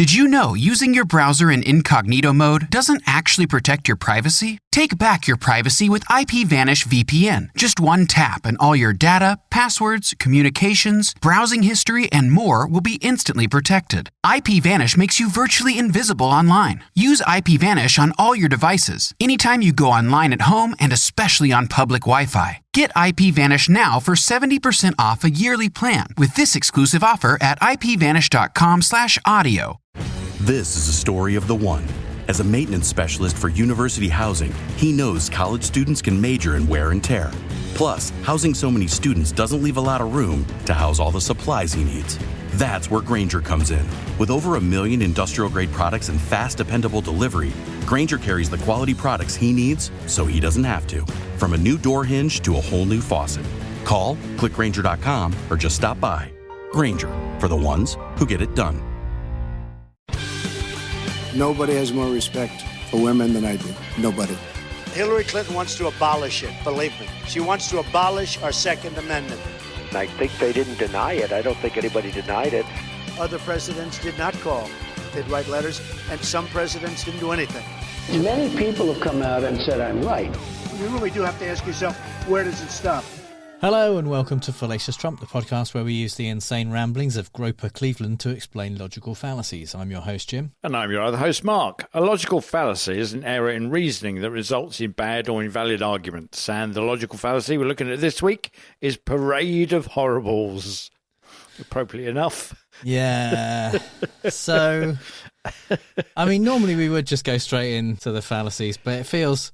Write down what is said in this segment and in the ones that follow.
Did you know using your browser in incognito mode doesn't actually protect your privacy? Take back your privacy with IPVanish VPN. Just one tap and all your data, passwords, communications, browsing history, and more will be instantly protected. IPVanish makes you virtually invisible online. Use IPVanish on all your devices, anytime you go online at home and especially on public Wi-Fi. Get IPVanish now for 70% off a yearly plan with this exclusive offer at ipvanish.com/audio. This is a story of the one. As a maintenance specialist for university housing, he knows college students can major in wear and tear. Plus, housing so many students doesn't leave a lot of room to house all the supplies he needs. That's where Grainger comes in. With over 1 million industrial-grade products and fast, dependable delivery, Grainger carries the quality products he needs so he doesn't have to. From a new door hinge to a whole new faucet. Call, click Grainger.com, or just stop by. Grainger, for the ones who get it done. Nobody has more respect for women than I do. Nobody. Hillary Clinton wants to abolish it, believe me. She wants to abolish our Second Amendment. I think they didn't deny it. I don't think anybody denied it. Other presidents did not call. They'd write letters, and some presidents didn't do anything. Many people have come out and said I'm right. You really do have to ask yourself, where does it stop? Hello and welcome to Fallacious Trump, the podcast where we use the insane ramblings of Groper Cleveland to explain logical fallacies. I'm your host, Jim. And I'm your other host, Mark. A logical fallacy is an error in reasoning that results in bad or invalid arguments. And the logical fallacy we're looking at this week is Parade of Horribles. Appropriate enough. Yeah. So, I mean, normally we would just go straight into the fallacies, but it feels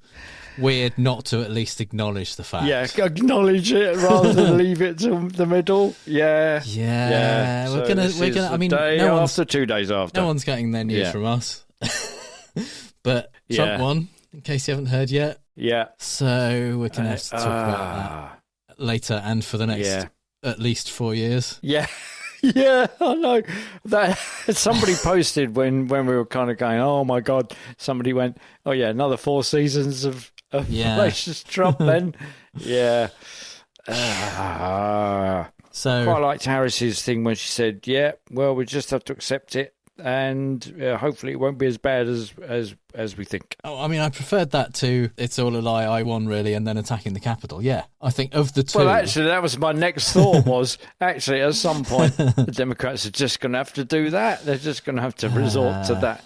weird not to at least acknowledge the fact. Yeah, acknowledge it rather than leave it to the middle. Yeah. We're gonna. I mean, no one's after 2 days after. No one's getting their news from us. But Trump won, in case you haven't heard yet. Yeah. So we're gonna have to talk about that later and for the next at least 4 years. Yeah. Yeah, I know. That somebody posted when we were kind of going, oh my God, somebody went, oh yeah, another 4 seasons of Fallacious Trump then. Yeah. So quite liked Harris's thing when she said, yeah, well, we just have to accept it. And hopefully it won't be as bad as we think. Oh, I mean, I preferred that to "It's all a lie, I won," really, and then attacking the Capitol. Yeah, I think of the two. Well, actually, that was my next thought. Was actually at some point the Democrats are just going to have to do that. They're just going to have to resort to that,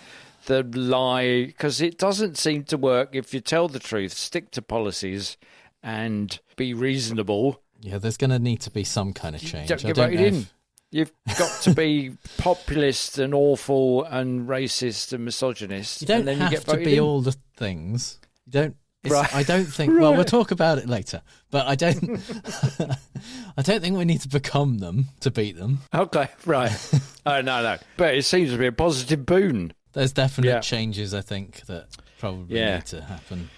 the lie, because it doesn't seem to work. If you tell the truth, stick to policies, and be reasonable. Yeah, there's going to need to be some kind of change. Don't get voted in. You've got to be populist and awful and racist and misogynist. You don't and then have you get to be in. all the things. You don't. Right. I don't think. Well, we'll talk about it later. But I don't. I don't think we need to become them to beat them. Okay, right. No. But it seems to be a positive boon. There's definite changes, I think, that probably need to happen.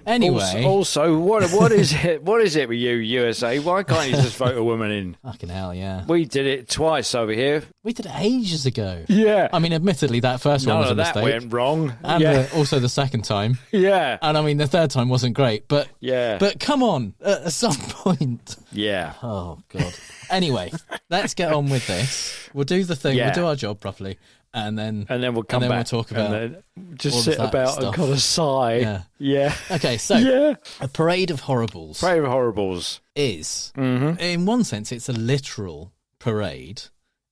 Anyway, also, what is it? What is it with you, USA? Why can't you just vote a woman in? Fucking hell, yeah. We did it twice over here. We did it ages ago. Yeah. I mean, admittedly, that first one was a mistake. That went wrong. And also the second time. Yeah. And I mean, the third time wasn't great. But But come on, at some point. Yeah. Oh God. Anyway, let's get on with this. We'll do the thing. We'll do our job properly. And then we'll come back. We'll talk about and just sit about stuff. and kind of sigh. Yeah. Okay, so a Parade of Horribles. Parade of Horribles is, in one sense, it's a literal parade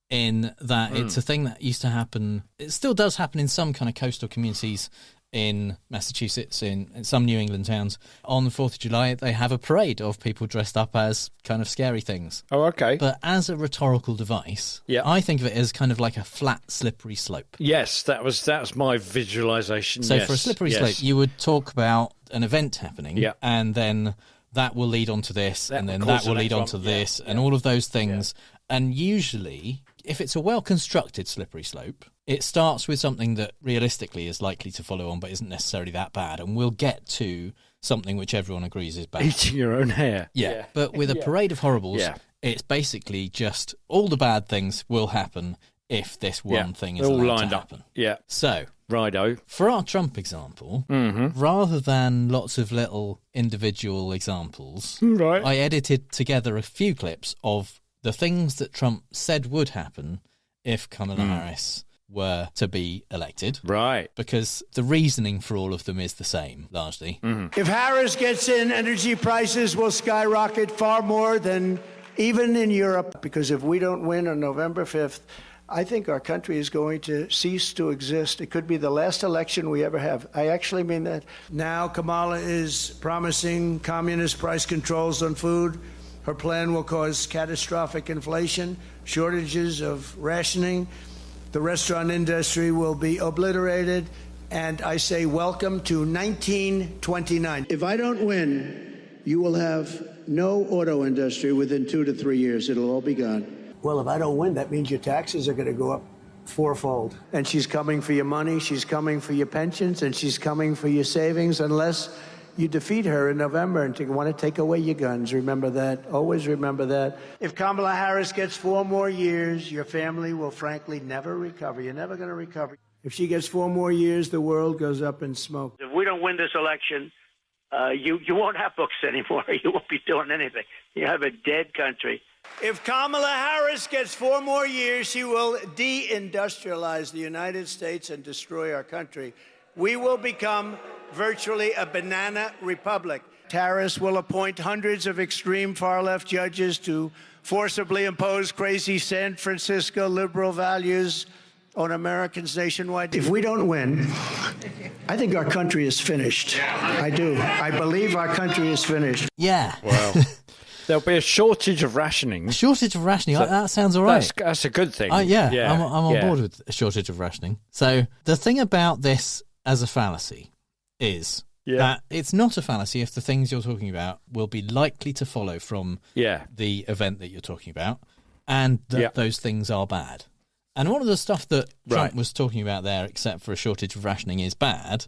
in that it's a thing that used to happen. It still does happen in some kind of coastal communities in Massachusetts, in some New England towns. On the 4th of July, they have a parade of people dressed up as kind of scary things. Oh, okay. But as a rhetorical device, I think of it as kind of like a flat, slippery slope. Yes, that's my visualization. So for a slippery slope, you would talk about an event happening, and then that will lead on to this, and then that will lead on to this, and all of those things. And usually, if it's a well-constructed slippery slope, it starts with something that realistically is likely to follow on but isn't necessarily that bad, and we'll get to something which everyone agrees is bad. Eating your own hair. Yeah. But with a Parade of Horribles, it's basically just all the bad things will happen if this one thing is all allowed lined to up. happen. Yeah. So, righto. For our Trump example, rather than lots of little individual examples, I edited together a few clips of the things that Trump said would happen if Kamala Harris were to be elected. Right. Because the reasoning for all of them is the same, largely. Mm-hmm. If Harris gets in, energy prices will skyrocket far more than even in Europe. Because if we don't win on November 5th, I think our country is going to cease to exist. It could be the last election we ever have. I actually mean that. Now Kamala is promising communist price controls on food. Her plan will cause catastrophic inflation, shortages of rationing. The restaurant industry will be obliterated. And I say welcome to 1929. If I don't win, you will have no auto industry within 2 to 3 years. It'll all be gone. Well, if I don't win, that means your taxes are going to go up fourfold. And she's coming for your money, she's coming for your pensions, and she's coming for your savings unless you defeat her in November and want to take away your guns. Remember that. Always remember that. If Kamala Harris gets 4 more years, your family will frankly never recover. You're never going to recover. If she gets 4 more years, the world goes up in smoke. If we don't win this election, you won't have books anymore. You won't be doing anything. You have a dead country. If Kamala Harris gets 4 more years, she will deindustrialize the United States and destroy our country. We will become virtually a banana republic. Harris will appoint hundreds of extreme far-left judges to forcibly impose crazy San Francisco liberal values on Americans nationwide. If we don't win, I think our country is finished. I do. I believe our country is finished. Yeah. Wow. There'll be a shortage of rationing. A shortage of rationing. That sounds all right. That's a good thing. Yeah. I'm on board with a shortage of rationing. So the thing about this as a fallacy is that it's not a fallacy if the things you're talking about will be likely to follow from the event that you're talking about, and that those things are bad. And all of the stuff that Trump was talking about there, except for a shortage of rationing, is bad,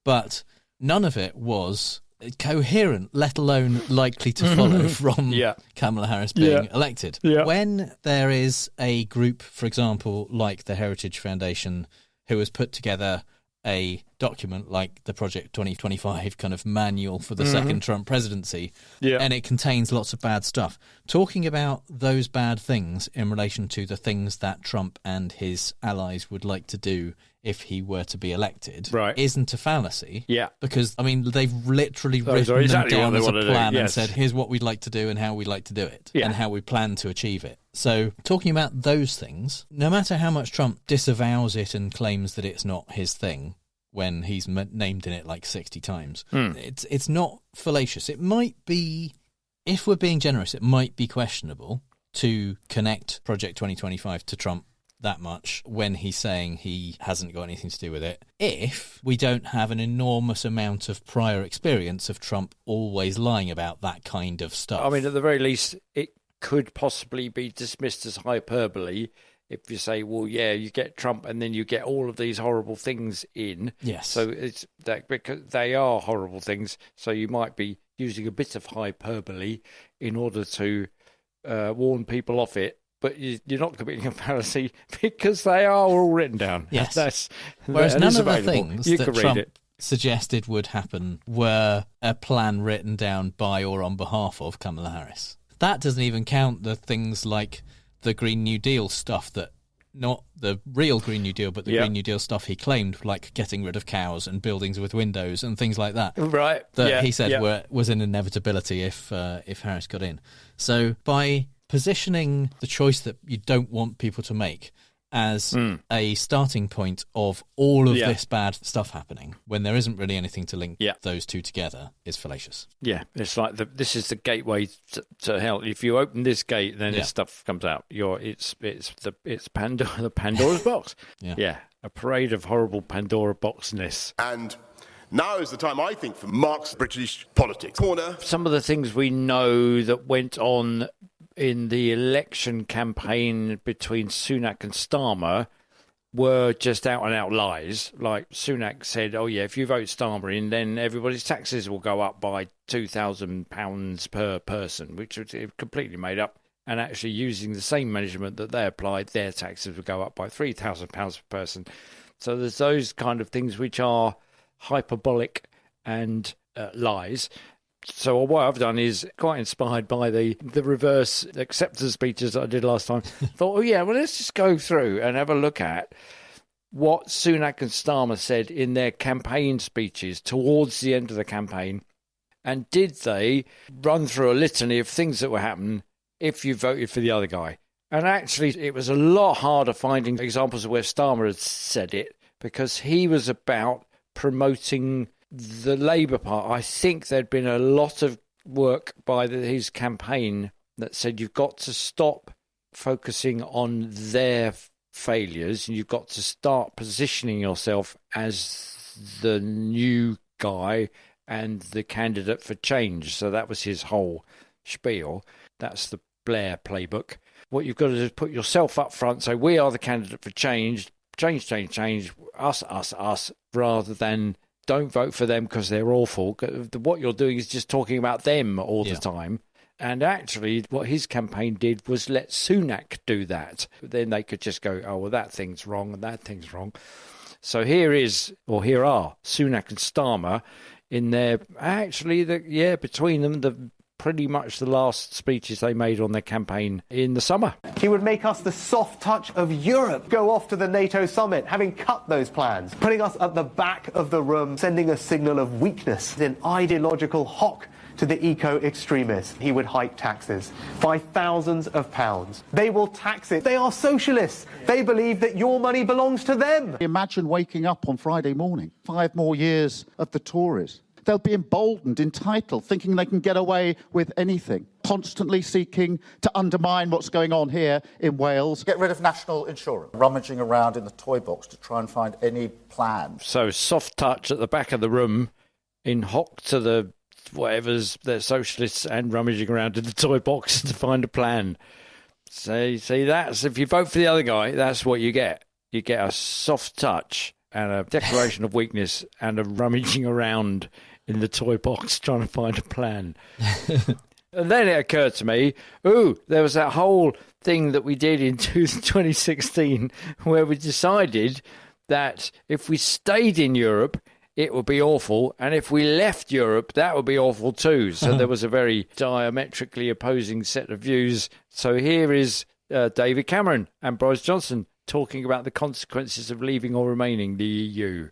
but none of it was coherent, let alone likely to follow from Kamala Harris being elected. Yeah. When there is a group, for example, like the Heritage Foundation, who has put together a document like the Project 2025 kind of manual for the second Trump presidency, and it contains lots of bad stuff. Talking about those bad things in relation to the things that Trump and his allies would like to do if he were to be elected isn't a fallacy. Yeah. Because, I mean, they've literally written them down as a plan and said, here's what we'd like to do and how we'd like to do it and how we plan to achieve it. So talking about those things, no matter how much Trump disavows it and claims that it's not his thing when he's named in it like 60 times, it's not fallacious. It might be, if we're being generous, it might be questionable to connect Project 2025 to Trump that much when he's saying he hasn't got anything to do with it, if we don't have an enormous amount of prior experience of Trump always lying about that kind of stuff. I mean, at the very least, it could possibly be dismissed as hyperbole if you say, well, yeah, you get Trump and then you get all of these horrible things in. Yes. So it's that because they are horrible things, so you might be using a bit of hyperbole in order to warn people off it. But you're not committing a fallacy because they are all written down. Yes. Whereas none of the things that Trump suggested would happen were a plan written down by or on behalf of Kamala Harris. That doesn't even count the things like the Green New Deal stuff that, not the real Green New Deal, but the Green New Deal stuff he claimed, like getting rid of cows and buildings with windows and things like that. Right. That he said was an inevitability if Harris got in. So by positioning the choice that you don't want people to make as a starting point of all of this bad stuff happening when there isn't really anything to link those two together is fallacious. Yeah, it's like this is the gateway to hell. If you open this gate, then this stuff comes out. It's the Pandora's box. Yeah, a parade of horrible Pandora boxness. And now is the time, I think, for Mark's British politics corner. Some of the things we know that went on in the election campaign between Sunak and Starmer were just out-and-out lies. Like Sunak said, oh, yeah, if you vote Starmer in, then everybody's taxes will go up by £2,000 per person, which was completely made up. And actually using the same measurement that they applied, their taxes would go up by £3,000 per person. So there's those kind of things which are hyperbolic and lies. So what I've done is, quite inspired by the reverse acceptance speeches that I did last time, thought, well, let's just go through and have a look at what Sunak and Starmer said in their campaign speeches towards the end of the campaign? And did they run through a litany of things that were happening if you voted for the other guy? And actually, it was a lot harder finding examples of where Starmer had said it, because he was about promoting the Labour Party. I think there'd been a lot of work by his campaign that said you've got to stop focusing on their failures and you've got to start positioning yourself as the new guy and the candidate for change. So that was his whole spiel. That's the Blair playbook. What you've got to do is put yourself up front, say we are the candidate for change, change, us, rather than don't vote for them because they're awful. What you're doing is just talking about them all the time. And actually, what his campaign did was let Sunak do that. Then they could just go, oh, well, that thing's wrong and that thing's wrong. So here are Sunak and Starmer in their, actually, between them, pretty much the last speeches they made on their campaign in the summer. He would make us the soft touch of Europe, go off to the NATO summit, having cut those plans, putting us at the back of the room, sending a signal of weakness, an ideological hock to the eco-extremists. He would hike taxes by thousands of pounds. They will tax it. They are socialists. They believe that your money belongs to them. Imagine waking up on Friday morning, 5 more years of the Tories. They'll be emboldened, entitled, thinking they can get away with anything, constantly seeking to undermine what's going on here in Wales. Get rid of national insurance, rummaging around in the toy box to try and find any plan. So soft touch at the back of the room, in hock to the whatever's they're socialists and rummaging around in the toy box to find a plan. See, that's, if you vote for the other guy, that's what you get. You get a soft touch and a declaration of weakness and a rummaging around in the toy box trying to find a plan. And then it occurred to me, there was that whole thing that we did in 2016 where we decided that if we stayed in Europe, it would be awful, and if we left Europe, that would be awful too. So there was a very diametrically opposing set of views. So here is David Cameron and Boris Johnson talking about the consequences of leaving or remaining the EU.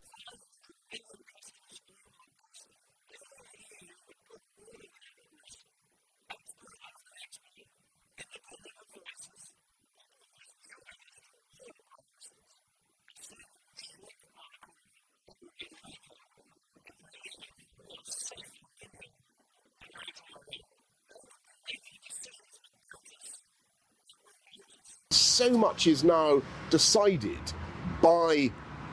So much is now decided by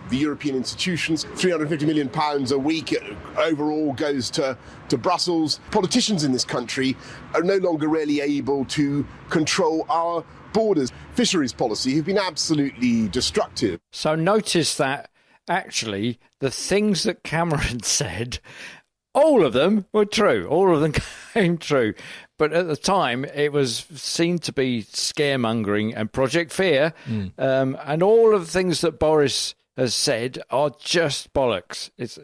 the European institutions. £350 million a week overall goes to Brussels. Politicians in this country are no longer really able to control our borders. Fisheries policy have been absolutely destructive. So notice that actually the things that Cameron said, all of them were true. All of them came true. But at the time, it was seen to be scaremongering and Project Fear. And all of the things that Boris has said are just bollocks. It's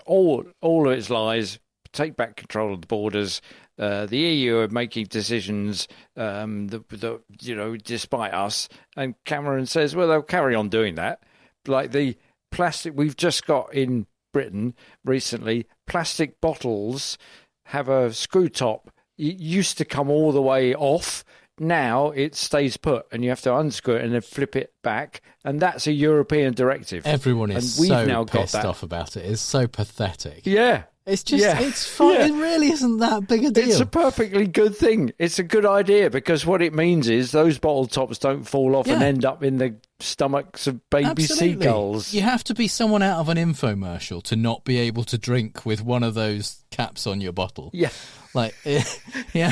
all of it's lies. Take back control of the borders. The EU are making decisions, despite us. And Cameron says, well, they'll carry on doing that. Like the plastic we've just got in Britain recently, plastic bottles have a screw top. It used to come all the way off. Now it stays put and you have to unscrew it and then flip it back. And that's a European directive. Everyone is so pissed off about it. It's so pathetic. Yeah. It's just, it's fine. Yeah. It really isn't that big a deal. It's a perfectly good thing. It's a good idea because what it means is those bottle tops don't fall off and end up in the stomachs of baby seagulls. You have to be someone out of an infomercial to not be able to drink with one of those caps on your bottle. Yeah. Like, you're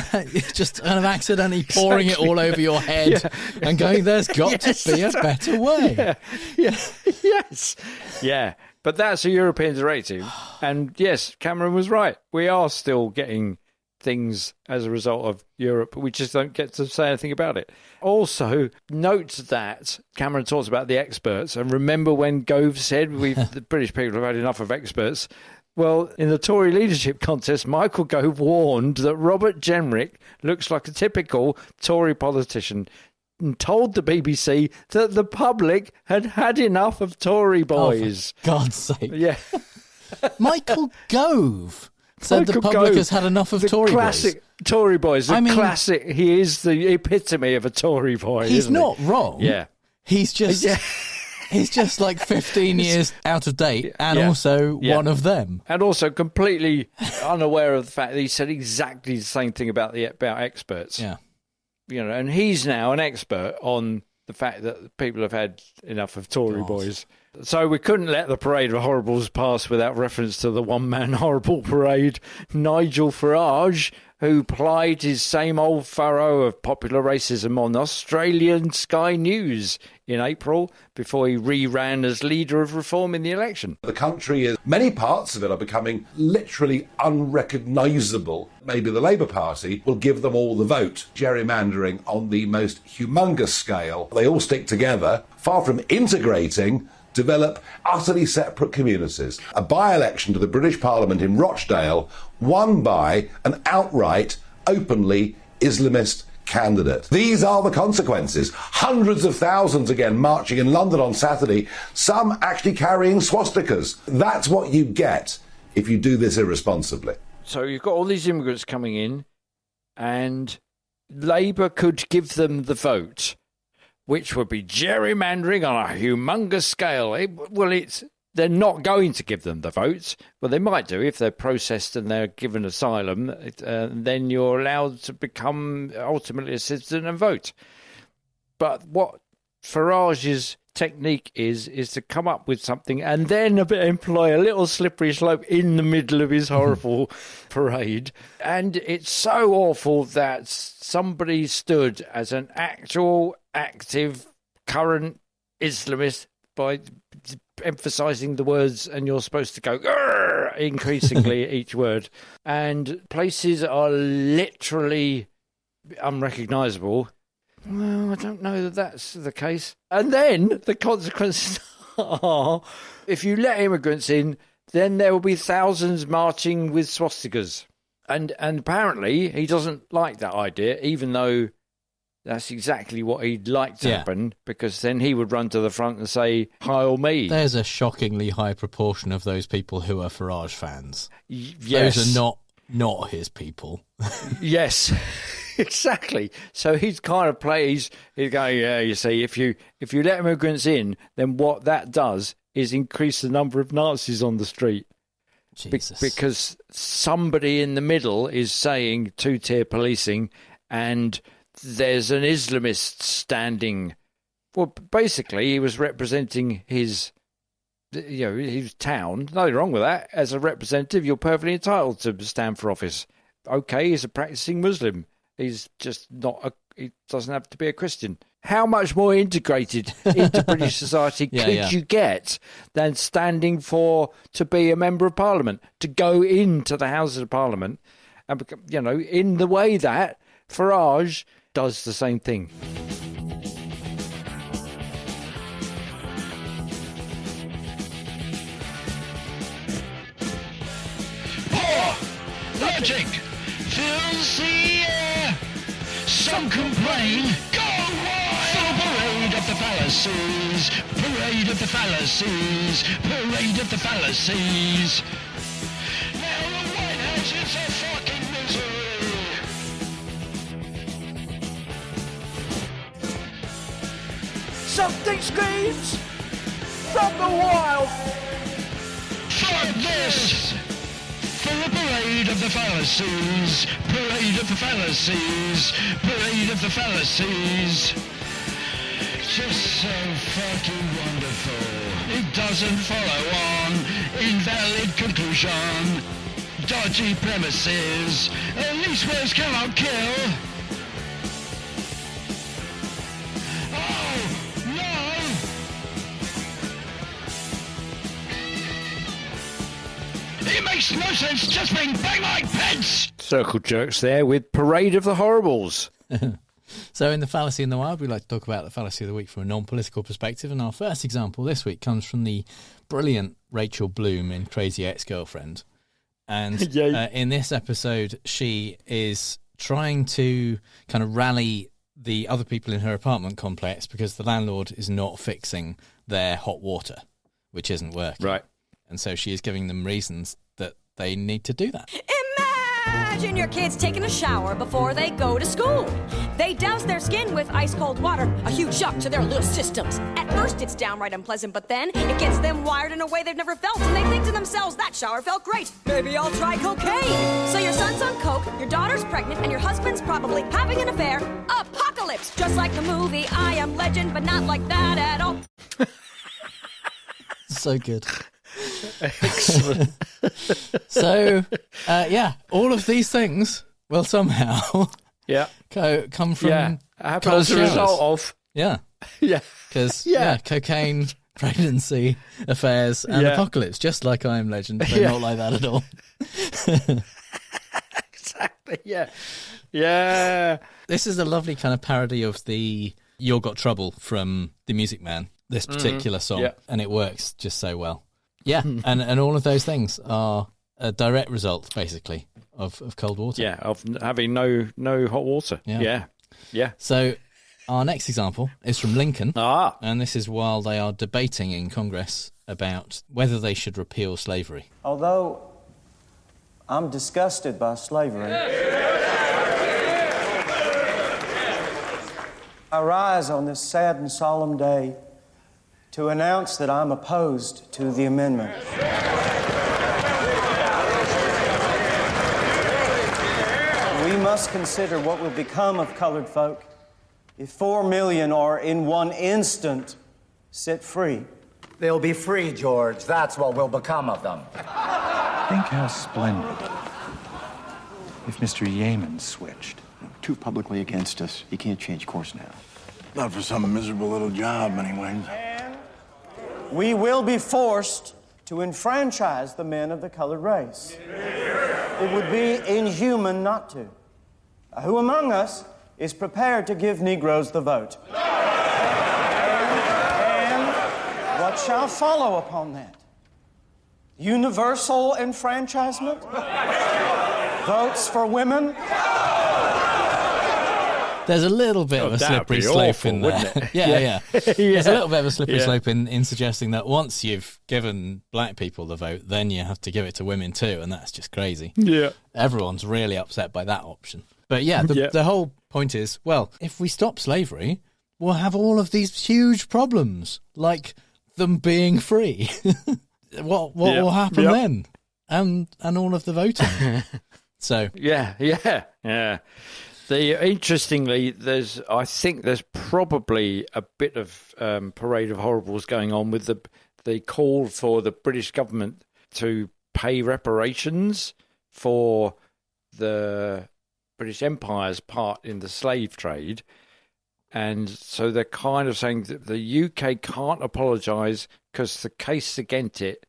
just kind of accidentally pouring it all over your head and going, there's got to be a better way. Yes. Yeah. But that's a European directive. And yes, Cameron was right. We are still getting things as a result of Europe. We just don't get to say anything about it. Also, note that Cameron talks about the experts. And remember when Gove said the British people have had enough of experts? Well, in the Tory leadership contest, Michael Gove warned that Robert Jenrick looks like a typical Tory politician. and told the BBC that the public had had enough of Tory boys. Oh, for God's sake. Yeah. Michael Gove said the public has had enough of Tory boys. Classic Tory boys. Classic. He is the epitome of a Tory boy. He's not wrong. Yeah. He's just... Yeah. He's just like 15 years out of date and also one of them. And also completely unaware of the fact that he said exactly the same thing about experts. Yeah. You know, and he's now an expert on the fact that people have had enough of Tory boys. So we couldn't let the Parade of Horribles pass without reference to the one-man horrible parade. Nigel Farage, who plied his same old furrow of popular racism on Australian Sky News in April before he re-ran as leader of Reform in the election. The country is, many parts of it are becoming literally unrecognisable. Maybe the Labour Party will give them all the vote. Gerrymandering on the most humongous scale. They all stick together, far from integrating, develop utterly separate communities. A by-election to the British Parliament in Rochdale won by an outright, openly Islamist candidate. These are the consequences. Hundreds of thousands again marching in London on Saturday, some actually carrying swastikas. That's what you get if you do this irresponsibly. So you've got all these immigrants coming in and Labour could give them the vote, which would be gerrymandering on a humongous scale. They're not going to give them the votes. Well, they might do if they're processed and they're given asylum. Then you're allowed to become ultimately a citizen and vote. But what Farage's technique is to come up with something and then employ a little slippery slope in the middle of his horrible parade. And it's so awful that somebody stood as an actual, active, current Islamist by emphasising the words, and you're supposed to go increasingly each word. And places are literally unrecognisable. Well, I don't know that that's the case. And then the consequences are, if you let immigrants in, then there will be thousands marching with swastikas. And apparently he doesn't like that idea, even though that's exactly what he'd like to happen, because then he would run to the front and say, "Heil me." There's a shockingly high proportion of those people who are Farage fans. Yes. Those are not his people. Yes, exactly. So he's kind of he's going, yeah, you see, if you let immigrants in, then what that does is increase the number of Nazis on the street. Jesus. Because somebody in the middle is saying two-tier policing and there's an Islamist standing. Well, basically, he was representing his town. Nothing wrong with that. As a representative, you're perfectly entitled to stand for office. Okay, he's a practicing Muslim. He's just he doesn't have to be a Christian. How much more integrated into British society could you get than standing to be a member of Parliament, to go into the Houses of Parliament, and in the way that Farage does the same thing. Poor logic fills the air. Some complain. Go away! For the parade of the fallacies. Parade of the fallacies. Parade of the fallacies. Now the White House is a fucking misery. Something screams from the wild. Fuck this! For the parade of the fallacies. Parade of the fallacies. Parade of the fallacies. Just so fucking wonderful. It doesn't follow on. Invalid conclusion. Dodgy premises. At least words cannot kill. It makes no sense just being bang like pence! Circle jerks there with Parade of the Horribles. So in the Fallacy in the Wild, we like to talk about the Fallacy of the Week from a non-political perspective, and our first example this week comes from the brilliant Rachel Bloom in Crazy Ex-Girlfriend. And in this episode, she is trying to kind of rally the other people in her apartment complex because the landlord is not fixing their hot water, which isn't working. Right. And so she is giving them reasons that they need to do that. Imagine your kids taking a shower before they go to school. They douse their skin with ice-cold water, a huge shock to their little systems. At first, it's downright unpleasant, but then it gets them wired in a way they've never felt, and they think to themselves, that shower felt great. Maybe I'll try cocaine. So your son's on coke, your daughter's pregnant, and your husband's probably having an affair. Apocalypse! Just like the movie I Am Legend, but not like that at all. So good. Excellent. So, all of these things will somehow come from happen as a result of because cocaine, pregnancy, affairs, and apocalypse, just like I Am Legend, but not like that at all. Exactly. Yeah. This is a lovely kind of parody of the "You Got Trouble" from The Music Man. This particular song, and it works just so well. Yeah, and all of those things are a direct result, basically, of cold water. Yeah, of having no hot water. Yeah. So our next example is from Lincoln, and this is while they are debating in Congress about whether they should repeal slavery. Although I'm disgusted by slavery, I rise on this sad and solemn day to announce that I'm opposed to the amendment. We must consider what will become of colored folk if 4 million are in one instant set free. They'll be free, George. That's what will become of them. Think how splendid if Mr. Yeaman switched. Too publicly against us. He can't change course now. Not for some miserable little job, anyways. We will be forced to enfranchise the men of the colored race. It would be inhuman not to. Who among us is prepared to give Negroes the vote? And what shall follow upon that? Universal enfranchisement? Votes for women? There's a little bit of a slippery slope in there. Yeah. There's a little bit of a slippery slope in suggesting that once you've given black people the vote, then you have to give it to women too, and that's just crazy. Yeah. Everyone's really upset by that option. But the whole point is, well, if we stop slavery, we'll have all of these huge problems, like them being free. What will happen then? And all of the voting. So Yeah. Interestingly, I think there's probably a bit of parade of horribles going on with the call for the British government to pay reparations for the British Empire's part in the slave trade. And so they're kind of saying that the UK can't apologise because the case against it,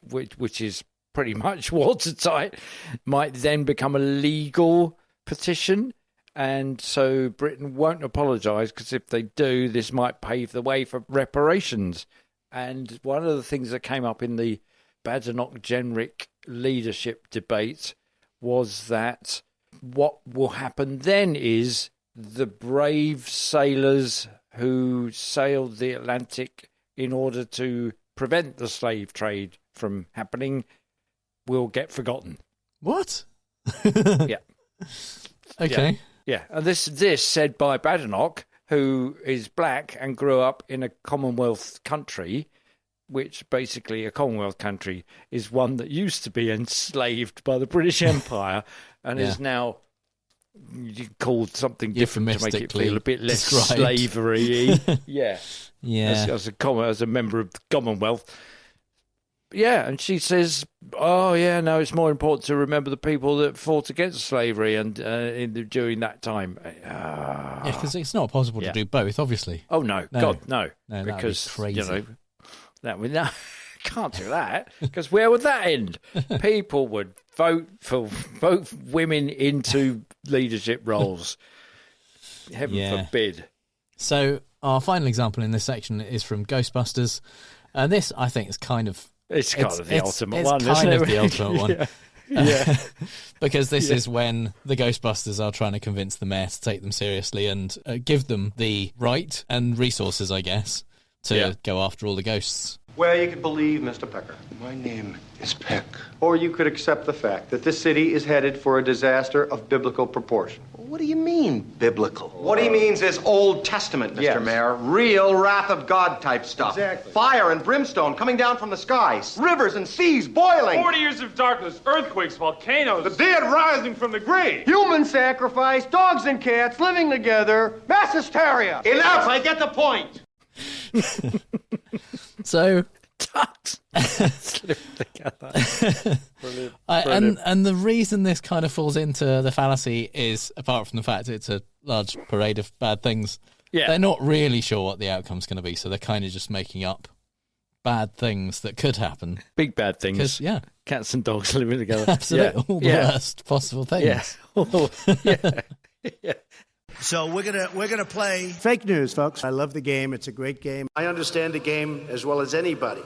which is pretty much watertight, might then become a legal petition. And so Britain won't apologise because if they do, this might pave the way for reparations. And one of the things that came up in the Badenoch-Jenrick leadership debate was that what will happen then is the brave sailors who sailed the Atlantic in order to prevent the slave trade from happening will get forgotten. What? Yeah. Okay. Yeah, and this said by Badenoch, who is black and grew up in a Commonwealth country, which basically a Commonwealth country is one that used to be enslaved by the British Empire and is now called something different to make it feel a bit less slavery-y. As a member of the Commonwealth. Yeah, and she says, it's more important to remember the people that fought against slavery and during that time. Because it's not possible to do both, obviously. Oh, no. God, no. Because, crazy. Can't do that, because where would that end? People would vote women into leadership roles. Heaven forbid. So our final example in this section is from Ghostbusters. And this, I think, is kind of... It's kind of the ultimate one, isn't it? It's kind of the ultimate one. Because this is when the Ghostbusters are trying to convince the mayor to take them seriously and give them the right and resources, I guess, to go after all the ghosts. Well, you could believe Mr. Pecker. My name is Peck. Or you could accept the fact that this city is headed for a disaster of biblical proportion. What do you mean, biblical? What he means is Old Testament, Mr. Mayor. Real wrath of God type stuff. Exactly. Fire and brimstone coming down from the skies. Rivers and seas boiling. 40 years of darkness, earthquakes, volcanoes. The dead rising from the grave. Human sacrifice, dogs and cats living together. Mass hysteria. Enough, I get the point. So, Brilliant. And the reason this kind of falls into the fallacy is, apart from the fact it's a large parade of bad things, they're not really sure what the outcome's going to be, so they're kind of just making up bad things that could happen. Big bad things. Yeah. Cats and dogs living together. Absolutely. All the worst possible things. Yeah. So we're gonna play Fake news, folks. I love the game. It's a great game. I understand the game as well as anybody.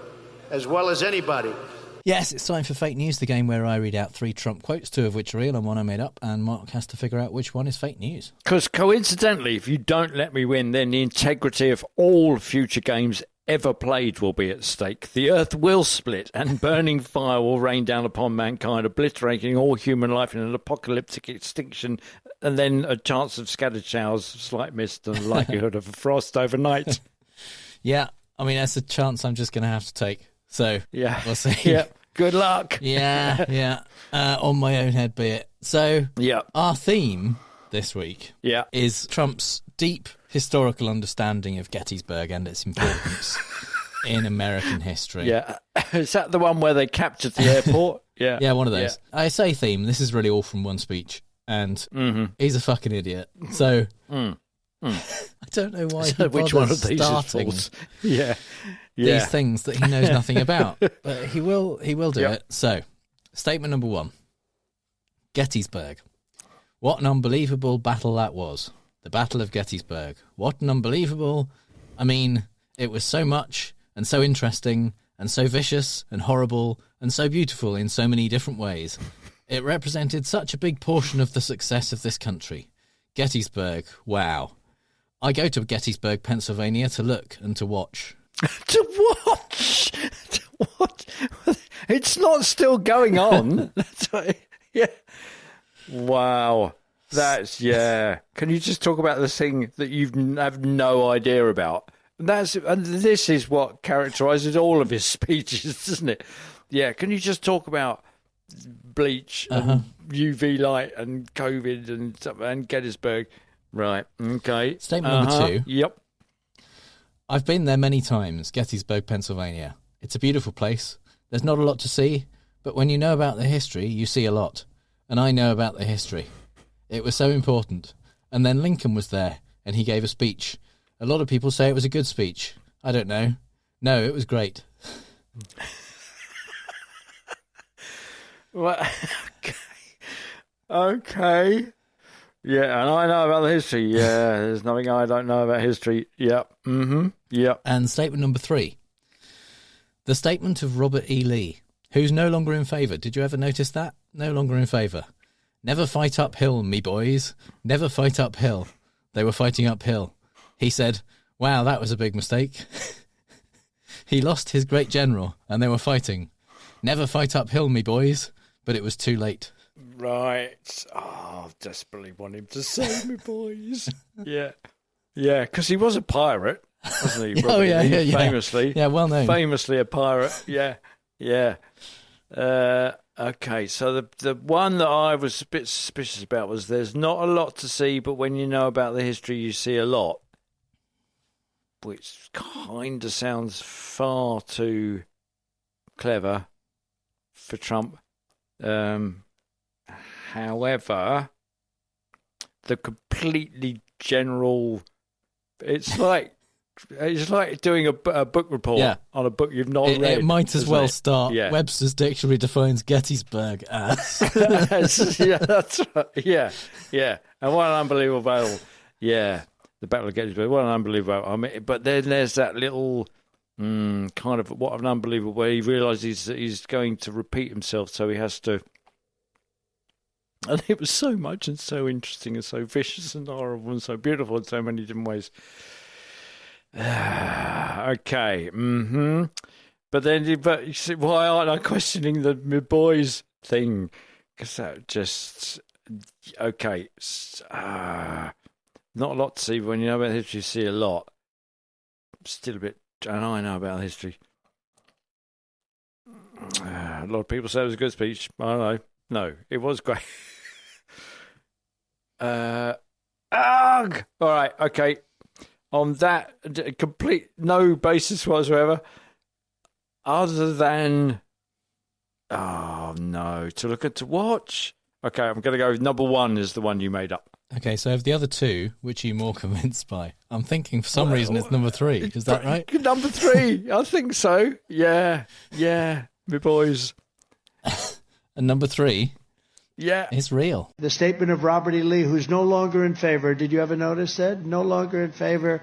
Yes, it's time for Fake News, the game where I read out 3 Trump quotes, 2 of which are real and 1 I made up, and Mark has to figure out which one is fake news. Because coincidentally, if you don't let me win, then the integrity of all future games ever played will be at stake. The earth will split and burning fire will rain down upon mankind, obliterating all human life in an apocalyptic extinction, and then a chance of scattered showers, slight mist, and likelihood of a frost overnight. Yeah, I mean, that's a chance I'm just going to have to take. So, we'll see. Yeah, good luck. Yeah. On my own head be it. So, our theme this week is Trump's deep historical understanding of Gettysburg and its importance in American history. Yeah. Is that the one where they captured the airport? Yeah. Yeah, one of those. Yeah. I say theme, this is really all from one speech, and he's a fucking idiot. So, I don't know why he which one of these starting is false? these things that he knows nothing about. But he will do it. So, statement number 1. Gettysburg. What an unbelievable battle that was. The Battle of Gettysburg. What an unbelievable... I mean, it was so much and so interesting and so vicious and horrible and so beautiful in so many different ways. It represented such a big portion of the success of this country. Gettysburg, wow. I go to Gettysburg, Pennsylvania to look and to watch. To watch? To watch? It's not still going on. Wow. That's, Can you just talk about the thing that you have no idea about? And this is what characterises all of his speeches, doesn't it? Yeah, can you just talk about bleach and UV light and COVID and Gettysburg? Right, okay. Statement number 2. Yep. I've been there many times, Gettysburg, Pennsylvania. It's a beautiful place. There's not a lot to see, but when you know about the history, you see a lot. And I know about the history. It was so important. And then Lincoln was there, and he gave a speech. A lot of people say it was a good speech. I don't know. No, it was great. Well, okay. Yeah, and I know about the history. Yeah, there's nothing I don't know about history. Yep. Yep. And statement number 3. The statement of Robert E. Lee, who's no longer in favour. Did you ever notice that? No longer in favour. Never fight uphill, me boys. Never fight uphill. They were fighting uphill. He said, wow, that was a big mistake. He lost his great general, and they were fighting. Never fight uphill, me boys. But it was too late. Right. Oh, I desperately want him to save me, boys. Yeah. Yeah, because he was a pirate, wasn't he? Oh, yeah. Famously. Yeah, well known. Famously a pirate. Yeah. Okay, so the one that I was a bit suspicious about was there's not a lot to see, but when you know about the history, you see a lot. Which kind of sounds far too clever for Trump. However, the completely general... It's like doing a book report on a book you've not read. It might as well start. Webster's Dictionary defines Gettysburg as. That's right. Yeah. And what an unbelievable battle. Yeah, the Battle of Gettysburg. What an unbelievable battle. I mean, but then there's that little kind of what an unbelievable where he realises that he's going to repeat himself, so he has to And it was so much and so interesting and so vicious and horrible and so beautiful in so many different ways. Okay. But you see, why aren't I questioning the my boys thing? Because that just... Okay. Not a lot to see. When you know about history, you see a lot. Still a bit... And I know about history. A lot of people say it was a good speech. I don't know. No, it was great. All right, okay. On that, complete no basis whatsoever, other than, oh no, to watch. Okay, I'm going to go with number one is the one you made up. Okay, so of the other two, which are you more convinced by? I'm thinking for some reason it's number three. Is that right? Number three, I think so. Yeah, my boys. And number three, it's real. The statement of Robert E. Lee, who's no longer in favor. Did you ever notice that? No longer in favor.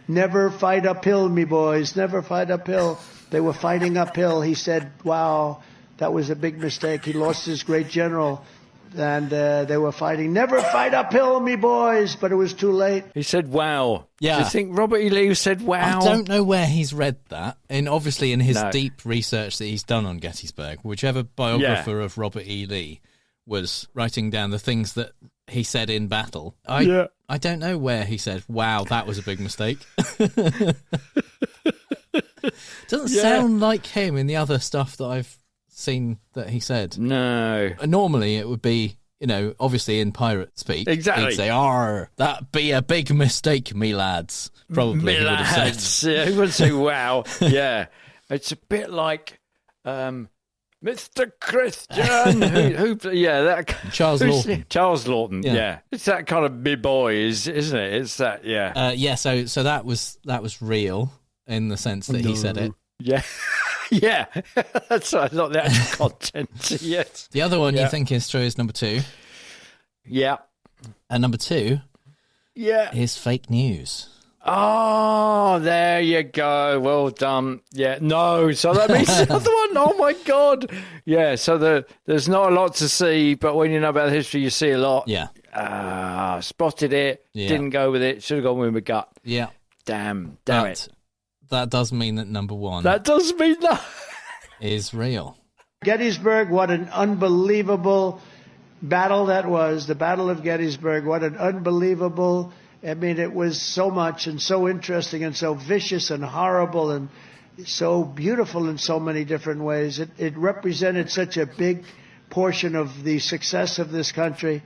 Never fight uphill, me boys. Never fight uphill. They were fighting uphill. He said, wow, that was a big mistake. He lost his great general. And they were fighting, never fight uphill, me boys, but it was too late. He said, wow. Yeah. Do you think Robert E. Lee said, wow? I don't know where he's read that. And obviously in his deep research that he's done on Gettysburg, whichever biographer of Robert E. Lee was writing down the things that he said in battle, I don't know where he said, wow, that was a big mistake. Doesn't sound like him in the other stuff that I've seen that he said. No. Normally it would be, obviously in pirate speak. Exactly. He'd say, that be a big mistake, me lads. Probably me he would have said. Yeah, he would say, wow. Yeah. It's a bit like Mr. Christian. Charles Lawton. Charles Lawton, yeah. It's that kind of me boys, isn't it? It's that, so that was real in the sense that he said it. Yeah. Yeah, that's right, not the actual content yet. The other one you think is true is number two. Yeah. And number two is fake news. Oh, there you go. Well done. Yeah, no, so that means the other one. Oh, my God. Yeah, so there's not a lot to see, but when you know about history, you see a lot. Yeah. Spotted it, didn't go with it, should have gone with my gut. Yeah. Damn it. That does mean that number one... That does mean that... ...is real. Gettysburg, what an unbelievable battle that was. The Battle of Gettysburg, what an unbelievable... I mean, it was so much and so interesting and so vicious and horrible and so beautiful in so many different ways. It represented such a big portion of the success of this country.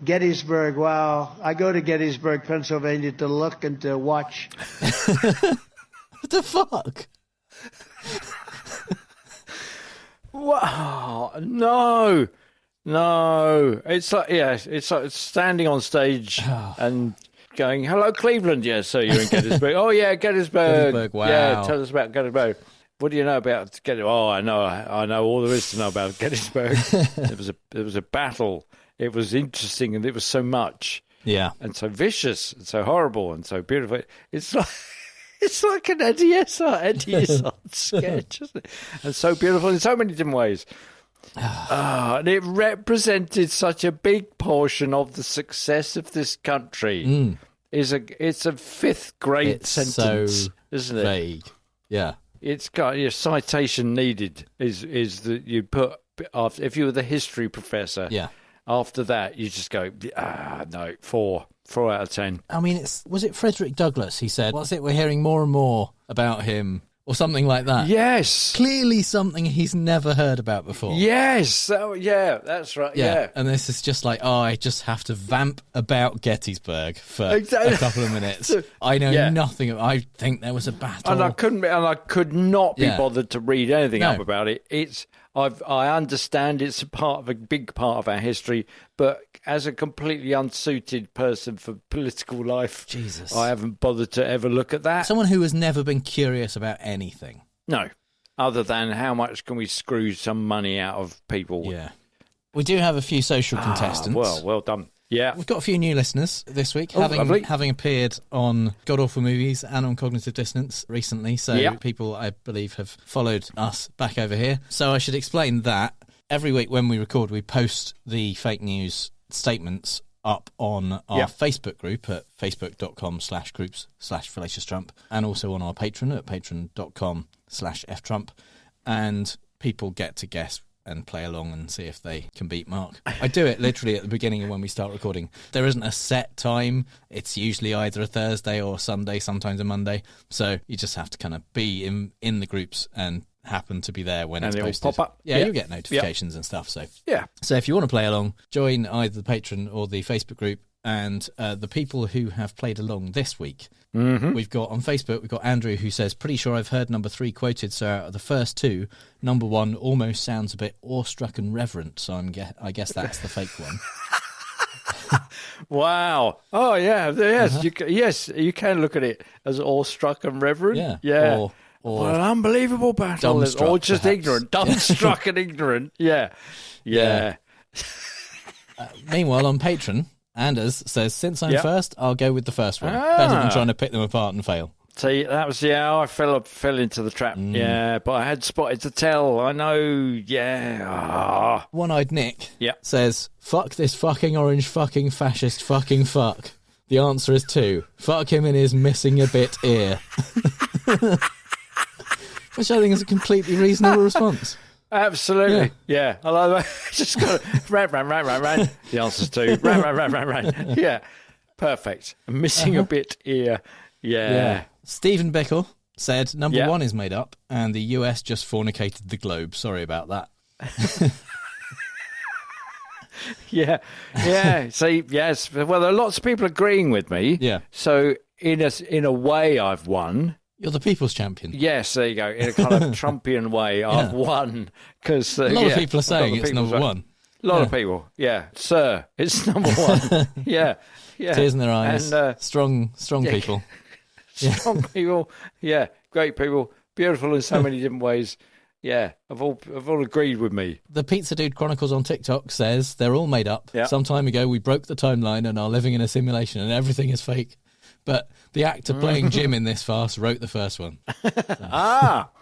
Gettysburg, wow. I go to Gettysburg, Pennsylvania to look and to watch... What the fuck? Wow! No. It's like standing on stage and going, "Hello, Cleveland." Yeah, so you're in Gettysburg. Oh yeah, Gettysburg. Wow. Yeah, tell us about Gettysburg. What do you know about Gettysburg? Oh, I know all there is to know about Gettysburg. It was a battle. It was interesting, and it was so much. Yeah, and so vicious, and so horrible, and so beautiful. It's like an Eddie Izzard sketch, isn't it? And so beautiful in so many different ways. And it represented such a big portion of the success of this country. It's a fifth grade sentence, isn't it? Vague. Yeah. It's got your citation needed is that you put after, if you were the history professor. Yeah. After that, you just go, no, 4 out of 10. I mean, was it Frederick Douglass? He said, "What's it? We're hearing more and more about him," or something like that. Yes, clearly something he's never heard about before. Yes, that's right. Yeah, and this is just like, I just have to vamp about Gettysburg for a couple of minutes. I know nothing. I think there was a battle, and I could not be bothered to read anything up about it. I understand it's a big part of our history, but as a completely unsuited person for political life, Jesus, I haven't bothered to ever look at that. Someone who has never been curious about anything. No, other than how much can we screw some money out of people. Yeah. We do have a few social contestants. Well done. Yeah. We've got a few new listeners this week, having appeared on God Awful Movies and on Cognitive Dissonance recently. So people, I believe, have followed us back over here. So I should explain that. every week when we record, we post the fake news statements up on our Facebook group at facebook.com/groups/FallaciousTrump, and also on our Patreon at patreon.com/ftrump, and people get to guess and play along and see if they can beat Mark. I do it literally at the beginning of when we start recording. There isn't a set time. It's usually either a Thursday or Sunday, sometimes a Monday. So you just have to kind of be in the groups and happen to be there when it's posted. Pop up. Yeah, you'll get notifications and stuff. So yeah. So if you want to play along, join either the Patreon or the Facebook group. And the people who have played along this week, we've got on Facebook, we've got Andrew, who says, pretty sure I've heard number 3 quoted, so out of the first 2, number 1 almost sounds a bit awestruck and reverent, so I guess that's the fake one. Wow. Oh, yeah. Yes, you can look at it as awestruck and reverent. Yeah. Or an unbelievable battle. Or just perhaps. Ignorant. Dumbstruck and ignorant. Yeah. Meanwhile, on Patreon, Anders says, since I'm first, I'll go with the first one. Better than trying to pick them apart and fail. See, that was, I fell into the trap. Yeah, but I had spotted to tell. I know, One-Eyed Nick says, fuck this fucking orange fucking fascist fucking fuck. The answer is 2. Fuck him in his missing a bit ear. Which I think is a completely reasonable response. Absolutely, yeah. I like that. Just got ran. The answer's 2. Ran. Yeah, perfect. Missing a bit ear. Yeah. Stephen Bickle said number 1 is made up, and the US just fornicated the globe. Sorry about that. Yeah. See, yes. Well, there are lots of people agreeing with me. Yeah. So in a way, I've won. You're the people's champion. Yes, there you go. In a kind of Trumpian way, I've won. Because a lot of people are saying it's number 1. A lot of people, sir, it's number 1. Yeah. Tears in their eyes. And, strong people. Strong people. Yeah, great people. Beautiful in so many different ways. Yeah, have all agreed with me. The Pizza Dude Chronicles on TikTok says they're all made up. Yeah. Some time ago, we broke the timeline and are living in a simulation, and everything is fake. But the actor playing Jim in this farce wrote the first one.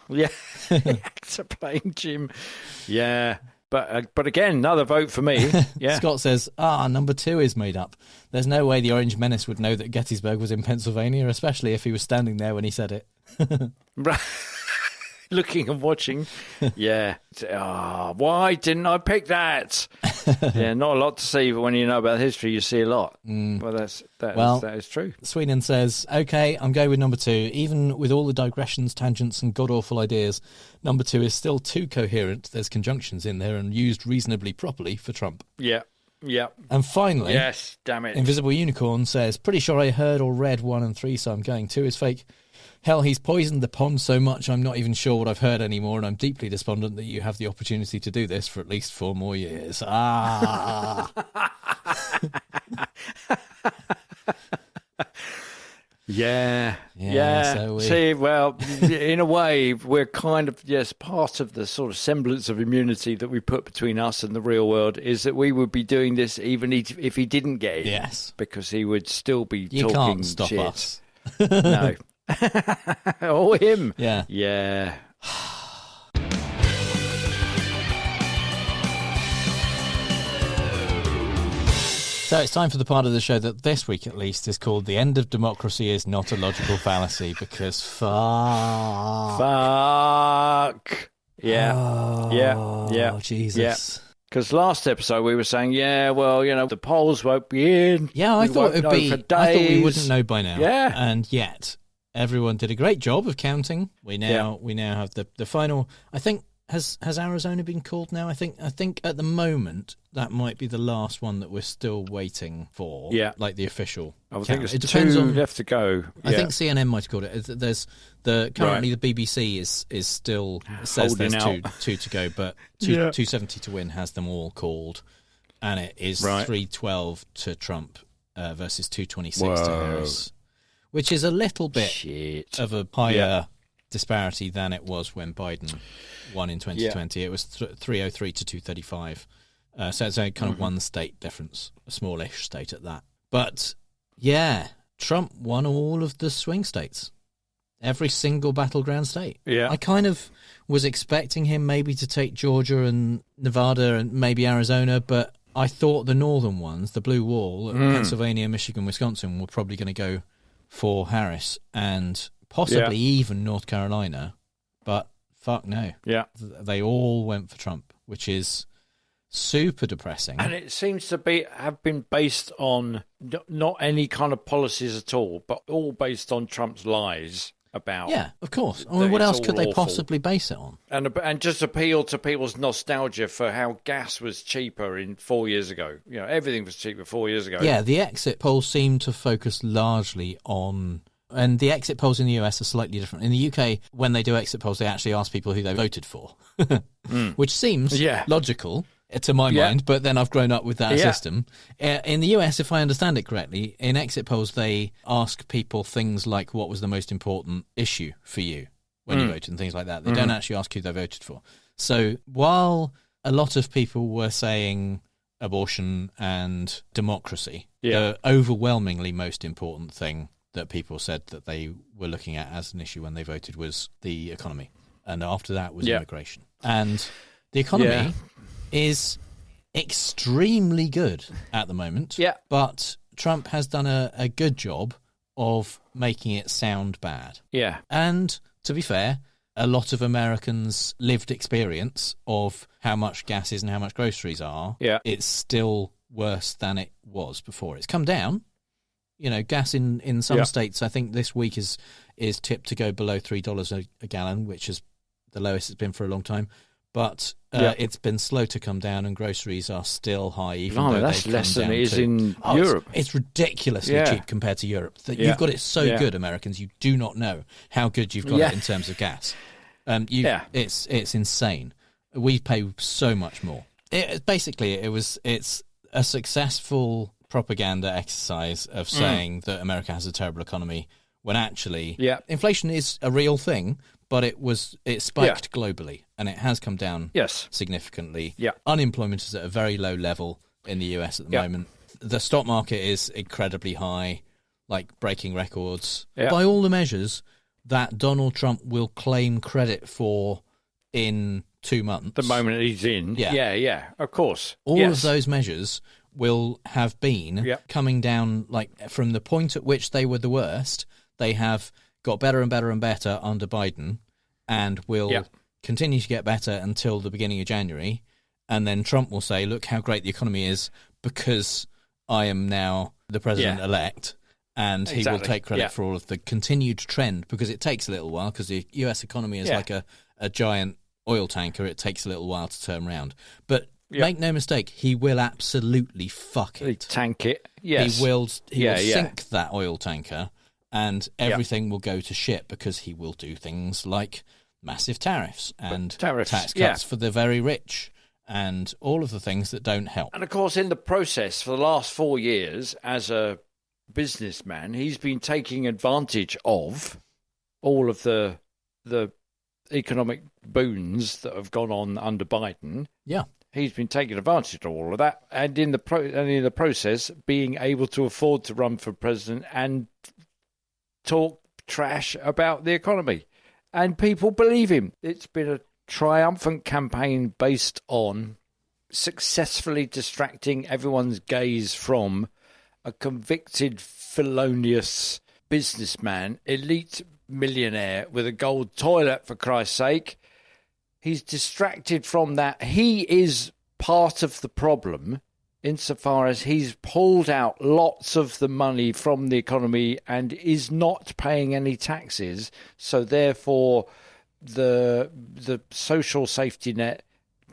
Yeah. The actor playing Jim. Yeah. But again, another vote for me. Yeah. Scott says, number 2 is made up. There's no way the Orange Menace would know that Gettysburg was in Pennsylvania, especially if he was standing there when he said it. Right. Looking and watching. Yeah. Why didn't I pick that? Yeah, not a lot to see, but when you know about history, you see a lot. Well, that is true. Sweenan says, okay, I'm going with number 2. Even with all the digressions, tangents, and god-awful ideas, number 2 is still too coherent. There's conjunctions in there and used reasonably properly for Trump. Yeah. And finally, yes, damn it. Invisible Unicorn says, pretty sure I heard or read 1 and 3, so I'm going 2 is fake. Hell, he's poisoned the pond so much I'm not even sure what I've heard anymore, and I'm deeply despondent that you have the opportunity to do this for at least 4 more years. Yeah. So See, well, in a way, we're kind of, part of the sort of semblance of immunity that we put between us and the real world is that we would be doing this even if he didn't get in. Yes. Because he would still be you talking can't stop shit. us. No. Or him. Yeah. So it's time for the part of the show that this week at least is called The End of Democracy is Not a Logical Fallacy, because fuck. Yeah. Jesus. Yeah. Because last episode we were saying, the polls won't be in. Yeah, I thought it'd be. I thought we wouldn't know by now. Yeah. And yet everyone did a great job of counting. We now have the final. I think has Arizona been called now? I think at the moment that might be the last one that we're still waiting for. Yeah, like the official. I think it's 2 left to go. I think CNN might have called it. There's currently the BBC is still says holding there's out. two to go, but 270 to win has them all called, and it is 312 to Trump versus 226 to Harris, which is a little bit of a higher disparity than it was when Biden won in 2020. It was 303 to 235. So it's a kind of one state difference, a smallish state at that. But yeah, Trump won all of the swing states. every single battleground state. Yeah. I kind of was expecting him maybe to take Georgia and Nevada and maybe Arizona, but I thought the northern ones, the blue wall, Pennsylvania, Michigan, Wisconsin, were probably going to go for Harris and possibly even North Carolina, but fuck no. Yeah. They all went for Trump, which is super depressing. And it seems to have been based on not any kind of policies at all, but all based on Trump's lies about. Yeah, of course. I mean, what else could they possibly base it on? And just appeal to people's nostalgia for how gas was cheaper 4 years ago. You know, everything was cheaper 4 years ago. Yeah, the exit polls seem to focus largely on. And the exit polls in the US are slightly different. In the UK, when they do exit polls, they actually ask people who they voted for, which seems logical to my mind, but then I've grown up with that system. In the US, if I understand it correctly, in exit polls, they ask people things like what was the most important issue for you when you voted and things like that. They don't actually ask who they voted for. So while a lot of people were saying abortion and democracy, the overwhelmingly most important thing that people said that they were looking at as an issue when they voted was the economy. And after that was immigration. And the economy is extremely good at the moment. Yeah. But Trump has done a good job of making it sound bad. Yeah. And to be fair, a lot of Americans' lived experience of how much gas is and how much groceries are, it's still worse than it was before. It's come down. You know, gas in some states, I think this week is tipped to go below $3 a gallon, which is the lowest it's been for a long time. But it's been slow to come down, and groceries are still high. Even though that's they've less come than down it is in Europe. It's ridiculously cheap compared to Europe. You've got it so good, Americans. You do not know how good you've got it in terms of gas. It's insane. We pay so much more. It's a successful propaganda exercise of saying that America has a terrible economy when actually inflation is a real thing, but it spiked globally and it has come down significantly. Unemployment is at a very low level in the US at the moment. The stock market is incredibly high, like breaking records. By all the measures that Donald Trump will claim credit for in 2 months. The moment he's in. Of course. All of those measures will have been coming down, like from the point at which they were the worst, they have got better and better and better under Biden and will continue to get better until the beginning of January. And then Trump will say, look how great the economy is because I am now the president-elect. And he will take credit for all of the continued trend, because it takes a little while, because the US economy is like a giant oil tanker. It takes a little while to turn around. But make no mistake, he will absolutely fuck it. Tank it, yes. He will sink that oil tanker, and everything will go to shit, because he will do things like massive tariffs and tax cuts for the very rich and all of the things that don't help. And, of course, in the process, for the last 4 years, as a businessman, he's been taking advantage of all of the economic boons that have gone on under Biden. Yeah. He's been taking advantage of all of that, and in the process, being able to afford to run for president and talk trash about the economy. And people believe him. It's been a triumphant campaign based on successfully distracting everyone's gaze from a convicted, felonious businessman, elite millionaire with a gold toilet, for Christ's sake. He's distracted from that. He is part of the problem insofar as he's pulled out lots of the money from the economy and is not paying any taxes. So therefore, the social safety net,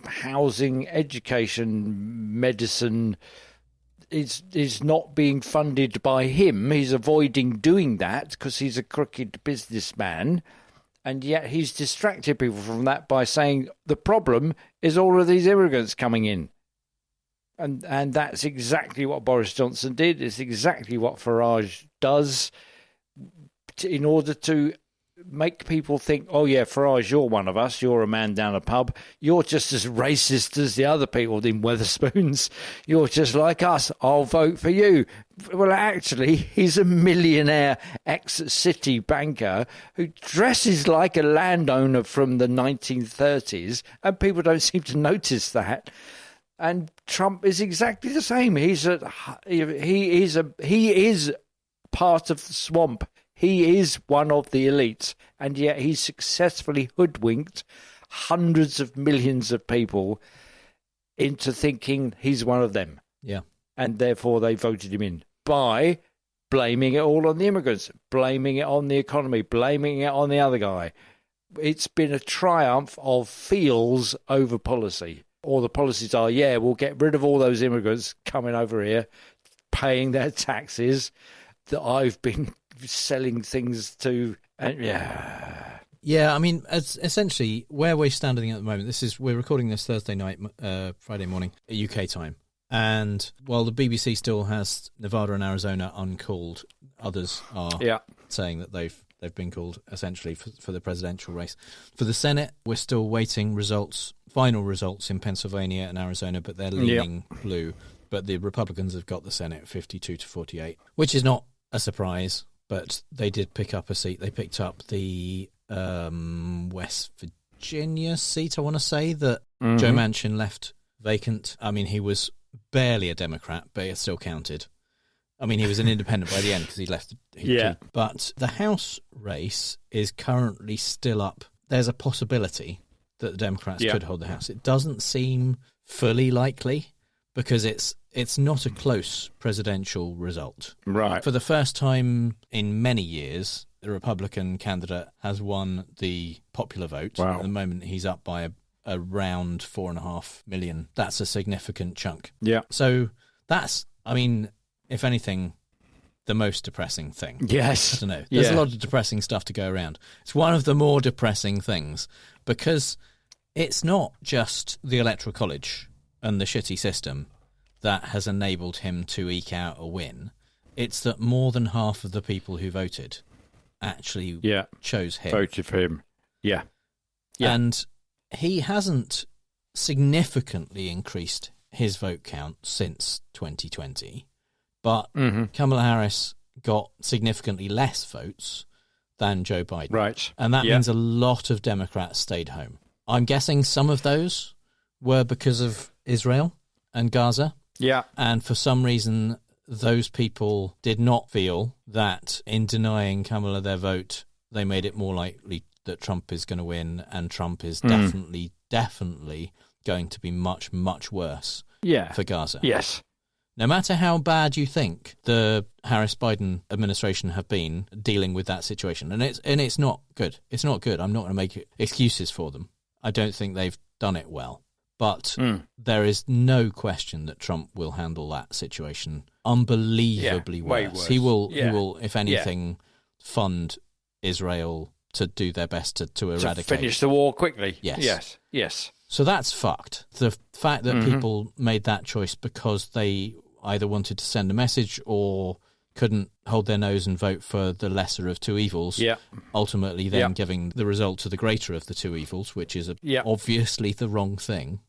housing, education, medicine is not being funded by him. He's avoiding doing that because he's a crooked businessman. And yet he's distracted people from that by saying the problem is all of these immigrants coming in. And that's exactly what Boris Johnson did. It's exactly what Farage does in order to make people think, oh, yeah, Farage, you're one of us. You're a man down a pub. You're just as racist as the other people in Wetherspoons. You're just like us. I'll vote for you. Well, actually, he's a millionaire ex-city banker who dresses like a landowner from the 1930s, and people don't seem to notice that. And Trump is exactly the same. He is part of the swamp. He is one of the elites, and yet he's successfully hoodwinked hundreds of millions of people into thinking he's one of them. Yeah. And therefore they voted him in by blaming it all on the immigrants, blaming it on the economy, blaming it on the other guy. It's been a triumph of feels over policy. Or the policies are, yeah, we'll get rid of all those immigrants coming over here, paying their taxes that I've been selling things to. And yeah, I mean, essentially, where we're standing at the moment, we're recording this Thursday night, Friday morning, UK time. And while the BBC still has Nevada and Arizona uncalled, others are saying that they've been called, essentially, for the presidential race. For the Senate, we're still waiting final results in Pennsylvania and Arizona, but they're leaning blue. But the Republicans have got the Senate 52-48, which is not a surprise, but they did pick up a seat. They picked up the West Virginia seat, I want to say, that Joe Manchin left vacant. I mean, he was barely a Democrat, but it still counted. I mean, he was an independent by the end because he left. But the House race is currently still up. There's a possibility that the Democrats could hold the House. It doesn't seem fully likely because it's not a close presidential result. Right. For the first time in many years, the Republican candidate has won the popular vote. Wow. At the moment, he's up by around 4.5 million. That's a significant chunk. Yeah. So that's, I mean, if anything, the most depressing thing. Yes. I don't know. There's a lot of depressing stuff to go around. It's one of the more depressing things because it's not just the Electoral College and the shitty system that has enabled him to eke out a win. It's that more than half of the people who voted actually chose him. Voted for him. Yeah. And he hasn't significantly increased his vote count since 2020. But Kamala Harris got significantly less votes than Joe Biden. Right. And that means a lot of Democrats stayed home. I'm guessing some of those were because of Israel and Gaza. Yeah. And for some reason, those people did not feel that in denying Kamala their vote, they made it more likely that Trump is going to win, and Trump is definitely going to be much, much worse for Gaza. Yes. No matter how bad you think the Harris-Biden administration have been dealing with that situation, and it's not good. It's not good. I'm not going to make excuses for them. I don't think they've done it well. But there is no question that Trump will handle that situation unbelievably worse. He will, if anything, fund Israel to do their best to eradicate. To finish the war quickly. Yes. So that's fucked. The fact that people made that choice because they either wanted to send a message or couldn't hold their nose and vote for the lesser of two evils, ultimately then giving the result to the greater of the two evils, which is obviously the wrong thing.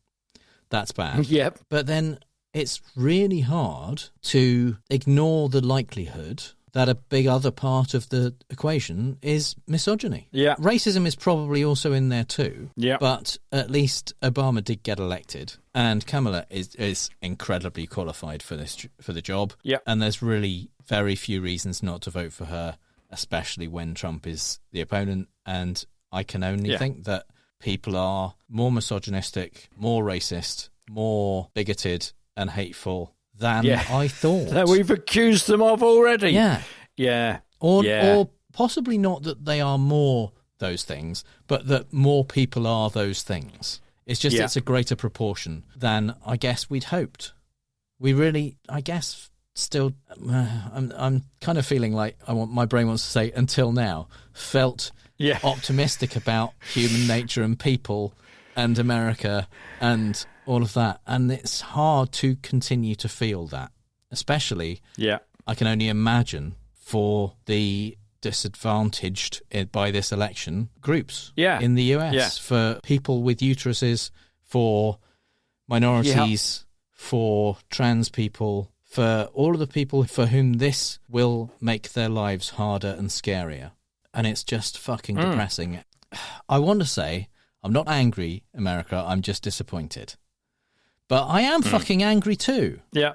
That's bad. But then it's really hard to ignore the likelihood that a big other part of the equation is misogyny. Racism is probably also in there too. But at least Obama did get elected, and Kamala is incredibly qualified for the job. And there's really very few reasons not to vote for her, especially when Trump is the opponent. And I can only think that people are more misogynistic, more racist, more bigoted and hateful than I thought. That we've accused them of already. Or possibly not that they are more those things, but that more people are those things. It's just it's a greater proportion than I guess we'd hoped. We really, I guess, still, I'm kind of feeling like my brain wants to say until now, felt optimistic about human nature and people and America and all of that. And it's hard to continue to feel that, especially, I can only imagine, for the disadvantaged by this election groups Yeah. in the US Yeah. for people with uteruses, for minorities, for trans people, for all of the people for whom this will make their lives harder and scarier. And it's just fucking depressing. I want to say, I'm not angry, America, I'm just disappointed. But I am fucking angry too. Yeah.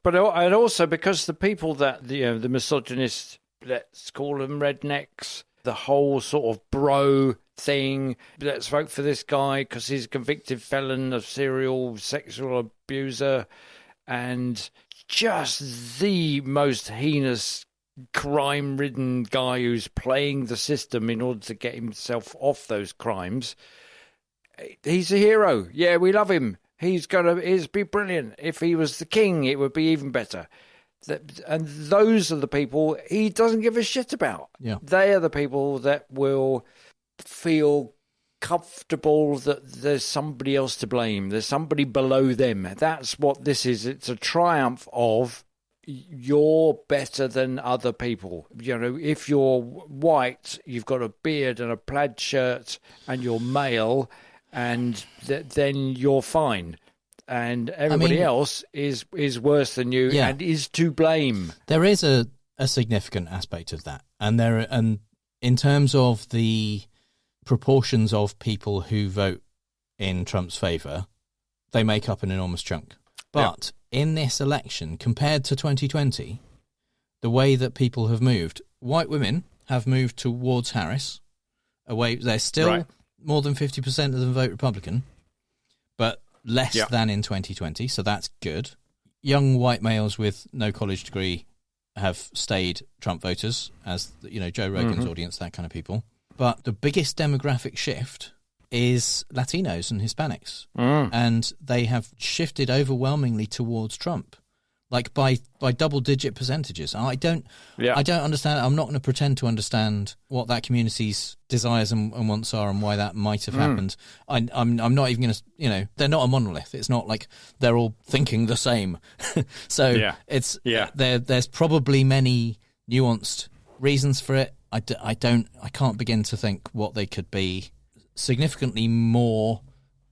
But and also because the people that, the misogynists, let's call them rednecks, the whole sort of bro thing, let's vote for this guy because he's a convicted felon, a serial sexual abuser, and just the most heinous crime-ridden guy who's playing the system in order to get himself off those crimes. He's a hero. Yeah, we love him. He'd be brilliant. If he was the king, it would be even better. And those are the people he doesn't give a shit about. Yeah. They are the people that will feel comfortable that there's somebody else to blame. There's somebody below them. That's what this is. It's a triumph of you're better than other people. If you're white, you've got a beard and a plaid shirt and you're male, and then you're fine. And everybody else is worse than you and is to blame. There is a significant aspect of that. And in terms of the proportions of people who vote in Trump's favour, they make up an enormous chunk. But in this election, compared to 2020, the way that people have moved, white women have moved towards Harris. They're still more than 50% of them vote Republican, but less than in 2020, so that's good. Young white males with no college degree have stayed Trump voters, as Joe Rogan's audience, that kind of people. But the biggest demographic shift is Latinos and Hispanics, and they have shifted overwhelmingly towards Trump, like by double-digit percentages. I don't understand. I'm not going to pretend to understand what that community's desires and wants are and why that might have happened. I'm not even going to. They're not a monolith. It's not like they're all thinking the same. So there's probably many nuanced reasons for it. I can't begin to think what they could be. Significantly more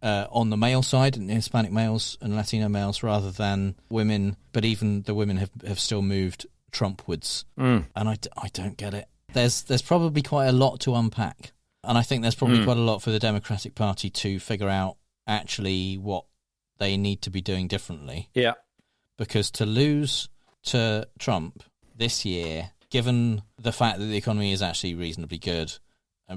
on the male side, and Hispanic males and Latino males, rather than women. But even the women have still moved Trumpwards, and I don't get it. There's probably quite a lot to unpack, and I think there's probably quite a lot for the Democratic Party to figure out actually what they need to be doing differently. Yeah, because to lose to Trump this year, given the fact that the economy is actually reasonably good.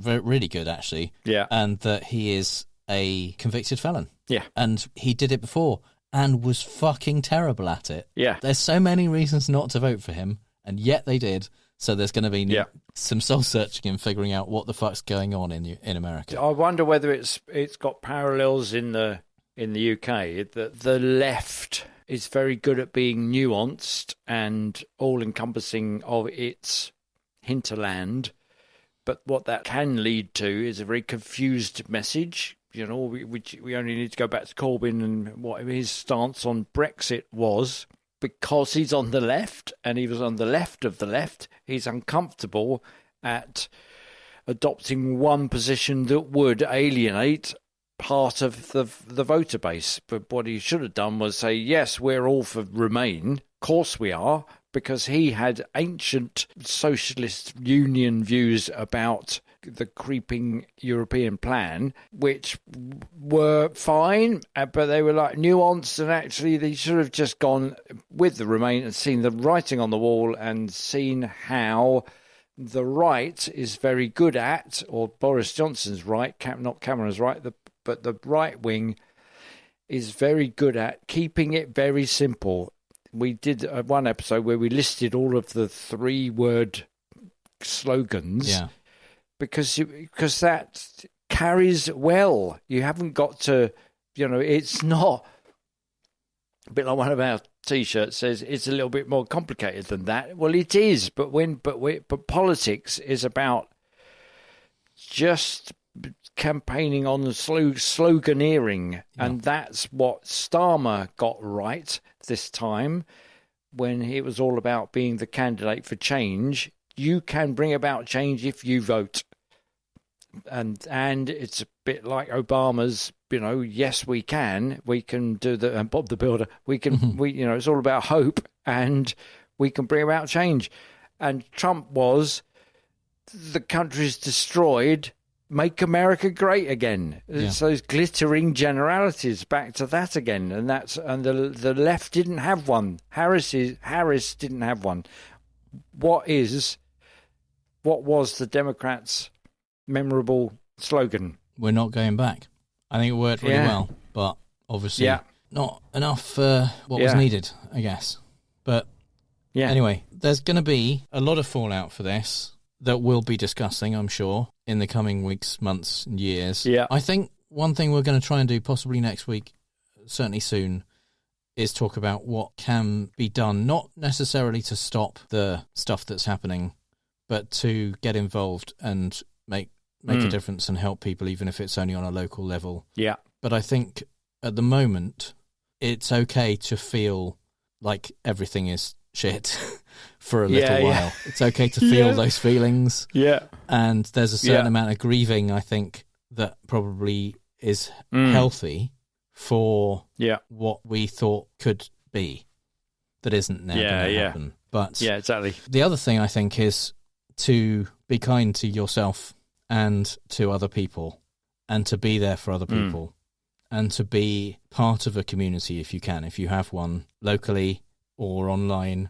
Really good, actually. Yeah. And that he is a convicted felon. Yeah. And he did it before and was fucking terrible at it. Yeah. There's so many reasons not to vote for him, and yet they did. So there's going to be some soul-searching and figuring out what the fuck's going on in America. I wonder whether it's got parallels in the UK. The left is very good at being nuanced and all-encompassing of its hinterland. But what that can lead to is a very confused message. We only need to go back to Corbyn and what his stance on Brexit was. Because he's on the left, and he was on the left of the left, he's uncomfortable at adopting one position that would alienate part of the voter base. But what he should have done was say, yes, we're all for Remain. Of course we are. Because he had ancient socialist union views about the creeping European plan, which were fine, but they were like nuanced, and actually they should have just gone with the Remain and seen the writing on the wall and seen how the right is very good at, or Boris Johnson's right, not Cameron's right, but the right wing is very good at keeping it very simple. We did one episode where we listed all of the 3-word slogans because that carries well. You haven't got to, it's not a bit like one of our T-shirts says it's a little bit more complicated than that. Well, it is, but politics is about just campaigning on the sloganeering, and that's what Starmer got right this time when it was all about being the candidate for change. you can bring about change if you vote. And it's a bit like Obama's, yes, we can do the, and Bob the Builder, it's all about hope, and we can bring about change. And Trump was, the country's destroyed, make America great again. Yeah. It's those glittering generalities, back to that again. And the left didn't have one. Harris didn't have one. What was the Democrats' memorable slogan? We're not going back. I think it worked really well, but obviously not enough for what was needed, I guess. But anyway, there's going to be a lot of fallout for this that we'll be discussing, I'm sure, in the coming weeks, months, and years. Yeah. I think one thing we're going to try and do possibly next week, certainly soon, is talk about what can be done, not necessarily to stop the stuff that's happening, but to get involved and make a difference and help people, even if it's only on a local level. Yeah. But I think at the moment, it's okay to feel like everything is shit for a little while. It's okay to feel those feelings. Yeah. And there's a certain amount of grieving, I think, that probably is healthy for what we thought could be that isn't now going to happen. But exactly. The other thing I think is to be kind to yourself and to other people, and to be there for other people, and to be part of a community if you can, if you have one locally or online,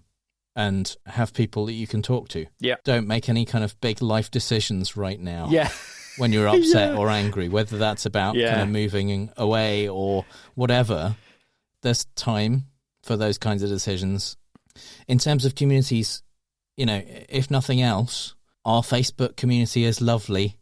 and have people that you can talk to. Yeah. Don't make any kind of big life decisions right now. Yeah. When you're upset or angry, whether that's about kind of moving away or whatever, there's time for those kinds of decisions. In terms of communities, if nothing else, our Facebook community is lovely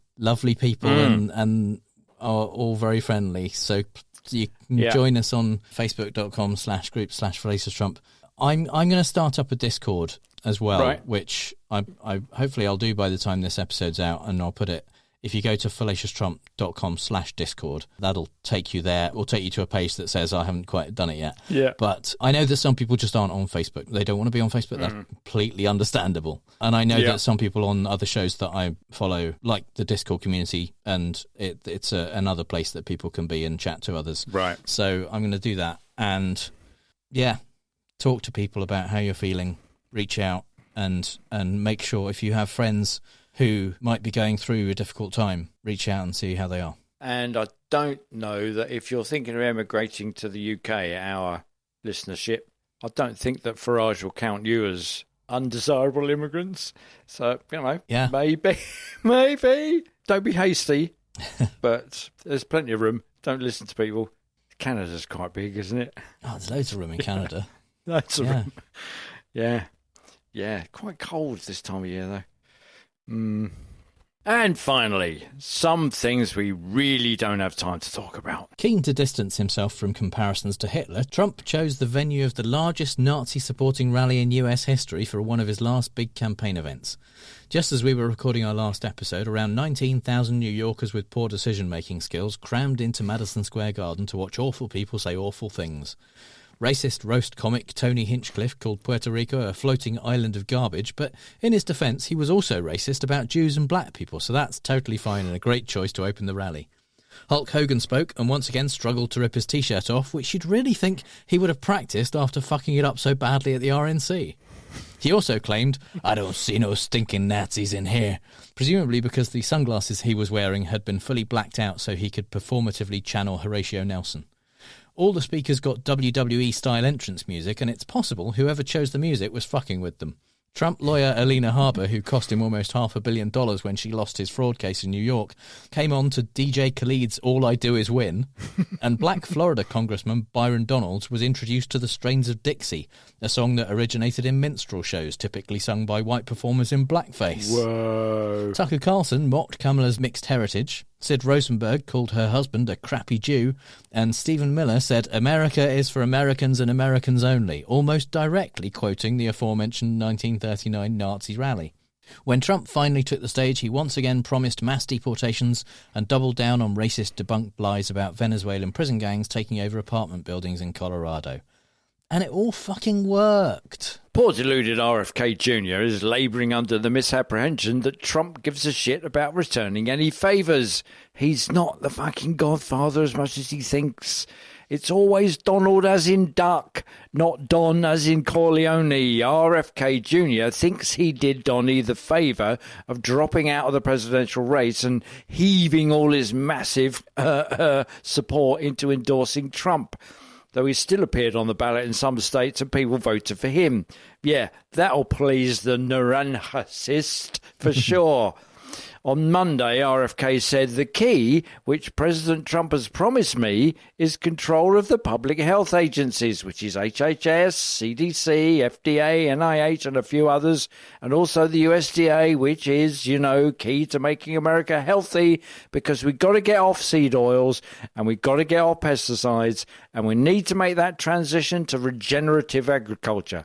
people and are all very friendly. So you can join us on facebook.com/group/FallaciousTrump. I'm going to start up a Discord as well, which I hopefully I'll do by the time this episode's out, and I'll put it. If you go to fallaciostrump.com/Discord, that'll take you there. Or take you to a page that says I haven't quite done it yet. Yeah. But I know that some people just aren't on Facebook. They don't want to be on Facebook. That's completely understandable. And I know that some people on other shows that I follow like the Discord community, and it's another place that people can be and chat to others. Right. So I'm going to do that. And talk to people about how you're feeling. Reach out and make sure if you have friends who might be going through a difficult time, reach out and see how they are. And I don't know that if you're thinking of emigrating to the UK, our listenership, I don't think that Farage will count you as undesirable immigrants. So, maybe. Don't be hasty, but there's plenty of room. Don't listen to people. Canada's quite big, isn't it? Oh, there's loads of room in Canada. Loads of room. Yeah. Quite cold this time of year, though. And finally, some things we really don't have time to talk about. Keen to distance himself from comparisons to Hitler, Trump chose the venue of the largest Nazi-supporting rally in US history for one of his last big campaign events. Just as we were recording our last episode, around 19,000 New Yorkers with poor decision-making skills crammed into Madison Square Garden to watch awful people say awful things. Racist roast comic Tony Hinchcliffe called Puerto Rico a floating island of garbage, but in his defence, he was also racist about Jews and black people, so that's totally fine and a great choice to open the rally. Hulk Hogan spoke and once again struggled to rip his T-shirt off, which you'd really think he would have practised after fucking it up so badly at the RNC. He also claimed, "I don't see no stinking Nazis in here," presumably because the sunglasses he was wearing had been fully blacked out so he could performatively channel Horatio Nelson. All the speakers got WWE-style entrance music, and it's possible whoever chose the music was fucking with them. Trump lawyer Alina Harbour, who cost him almost $500 million when she lost his fraud case in New York, came on to DJ Khaled's All I Do Is Win, and black Florida Congressman Byron Donalds was introduced to the strains of Dixie, a song that originated in minstrel shows typically sung by white performers in blackface. Whoa. Tucker Carlson mocked Kamala's mixed heritage, Sid Rosenberg called her husband a crappy Jew, and Stephen Miller said America is for Americans and Americans only, almost directly quoting the aforementioned 1939 Nazi rally. When Trump finally took the stage, he once again promised mass deportations and doubled down on racist debunked lies about Venezuelan prison gangs taking over apartment buildings in Colorado. And it all fucking worked. Poor deluded RFK Jr. is labouring under the misapprehension that Trump gives a shit about returning any favours. He's not the fucking godfather as much as he thinks. It's always Donald as in duck, not Don as in Corleone. RFK Jr. thinks he did Donny the favour of dropping out of the presidential race and heaving all his massive support into endorsing Trump, though he still appeared on the ballot in some states and people voted for him. Yeah, that'll please the narcissist for sure. On Monday, RFK said the key, which President Trump has promised me, is control of the public health agencies, which is HHS, CDC, FDA, NIH, and a few others, and also the USDA, which is, key to making America healthy, because we've got to get off seed oils, and we've got to get off pesticides, and we need to make that transition to regenerative agriculture.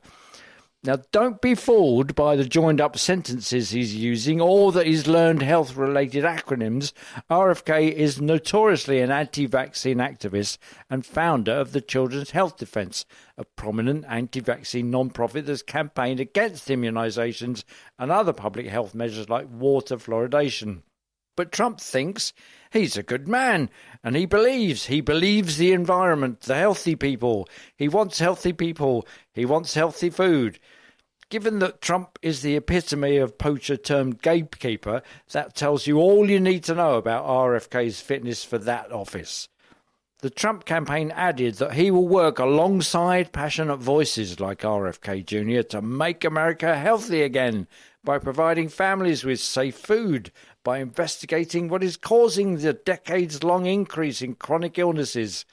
Now, don't be fooled by the joined-up sentences he's using or that he's learned health-related acronyms. RFK is notoriously an anti-vaccine activist and founder of the Children's Health Defense, a prominent anti-vaccine non-profit that's campaigned against immunizations and other public health measures like water fluoridation. But Trump thinks he's a good man, and he believes the environment, the healthy people. He wants healthy people. He wants healthy food. Given that Trump is the epitome of poacher turned gatekeeper, that tells you all you need to know about RFK's fitness for that office. The Trump campaign added that he will work alongside passionate voices like RFK Jr. to make America healthy again by providing families with safe food, by investigating what is causing the decades-long increase in chronic illnesses.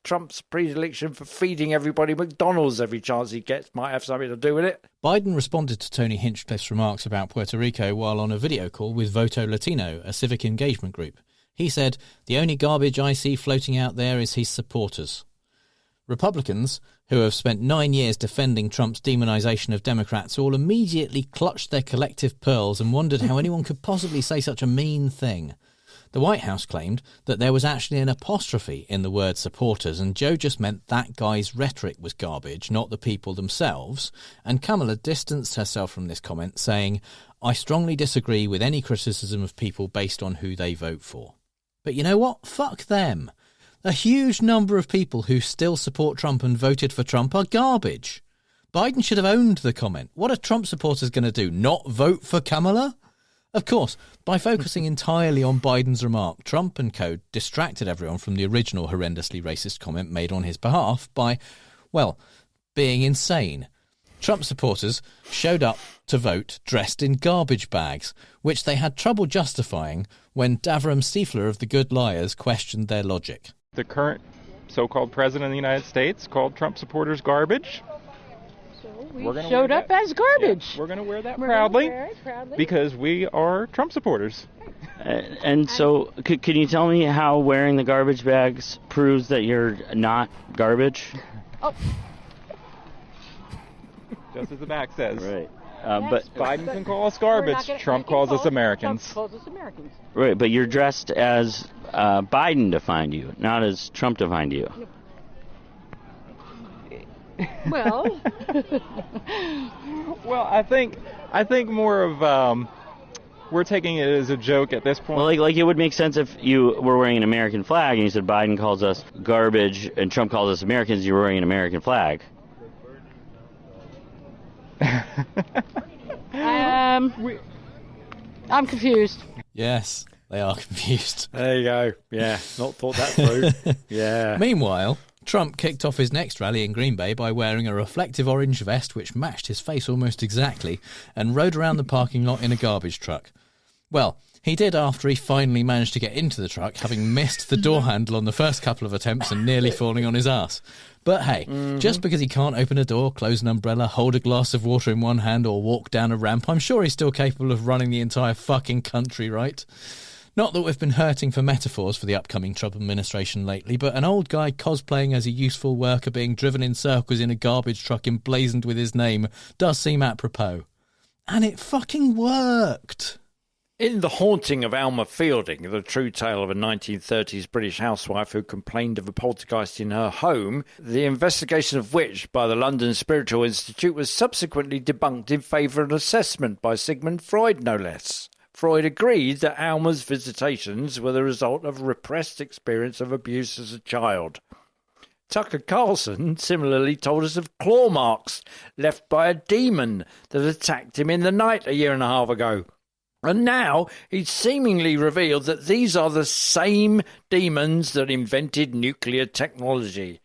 Trump's predilection for feeding everybody McDonald's every chance he gets might have something to do with it. Biden responded to Tony Hinchcliffe's remarks about Puerto Rico while on a video call with Voto Latino, a civic engagement group. He said, "The only garbage I see floating out there is his supporters." Republicans, who have spent 9 years defending Trump's demonization of Democrats, all immediately clutched their collective pearls and wondered how anyone could possibly say such a mean thing. The White House claimed that there was actually an apostrophe in the word supporters, and Joe just meant that guy's rhetoric was garbage, not the people themselves, and Kamala distanced herself from this comment, saying, "I strongly disagree with any criticism of people based on who they vote for." But you know what? Fuck them. A huge number of people who still support Trump and voted for Trump are garbage. Biden should have owned the comment. What are Trump supporters going to do? Not vote for Kamala? Of course, by focusing entirely on Biden's remark, Trump and co. distracted everyone from the original horrendously racist comment made on his behalf by, well, being insane. Trump supporters showed up to vote dressed in garbage bags, which they had trouble justifying when Davram Stiefler of the Good Liars questioned their logic. The current so-called president of the United States called Trump supporters garbage. We showed up as garbage. Yeah, we're going to wear that proudly because we are Trump supporters. And so, can you tell me how wearing the garbage bags proves that you're not garbage? Oh. Just as the back says. Right. But Biden can call us garbage. Trump calls us Americans. Trump calls us Americans. Right, but you're dressed as Biden defined you, not as Trump defined you. Well, well, I think more of we're taking it as a joke at this point. Well, like it would make sense if you were wearing an American flag and you said Biden calls us garbage and Trump calls us Americans. You're wearing an American flag. I'm confused. Yes, they are confused. There you go. Yeah, not thought that through. Yeah. Meanwhile, Trump kicked off his next rally in Green Bay by wearing a reflective orange vest which matched his face almost exactly and rode around the parking lot in a garbage truck. Well, he did after he finally managed to get into the truck, having missed the door handle on the first couple of attempts and nearly falling on his ass. But hey, just because he can't open a door, close an umbrella, hold a glass of water in one hand or walk down a ramp, I'm sure he's still capable of running the entire fucking country, right? Not that we've been hurting for metaphors for the upcoming Trump administration lately, but an old guy cosplaying as a useful worker being driven in circles in a garbage truck emblazoned with his name does seem apropos. And it fucking worked. In The Haunting of Alma Fielding, the true tale of a 1930s British housewife who complained of a poltergeist in her home, the investigation of which by the London Spiritual Institute was subsequently debunked in favour of an assessment by Sigmund Freud, no less. Freud agreed that Alma's visitations were the result of a repressed experience of abuse as a child. Tucker Carlson similarly told us of claw marks left by a demon that attacked him in the night a year and a half ago. And now he's seemingly revealed that these are the same demons that invented nuclear technology.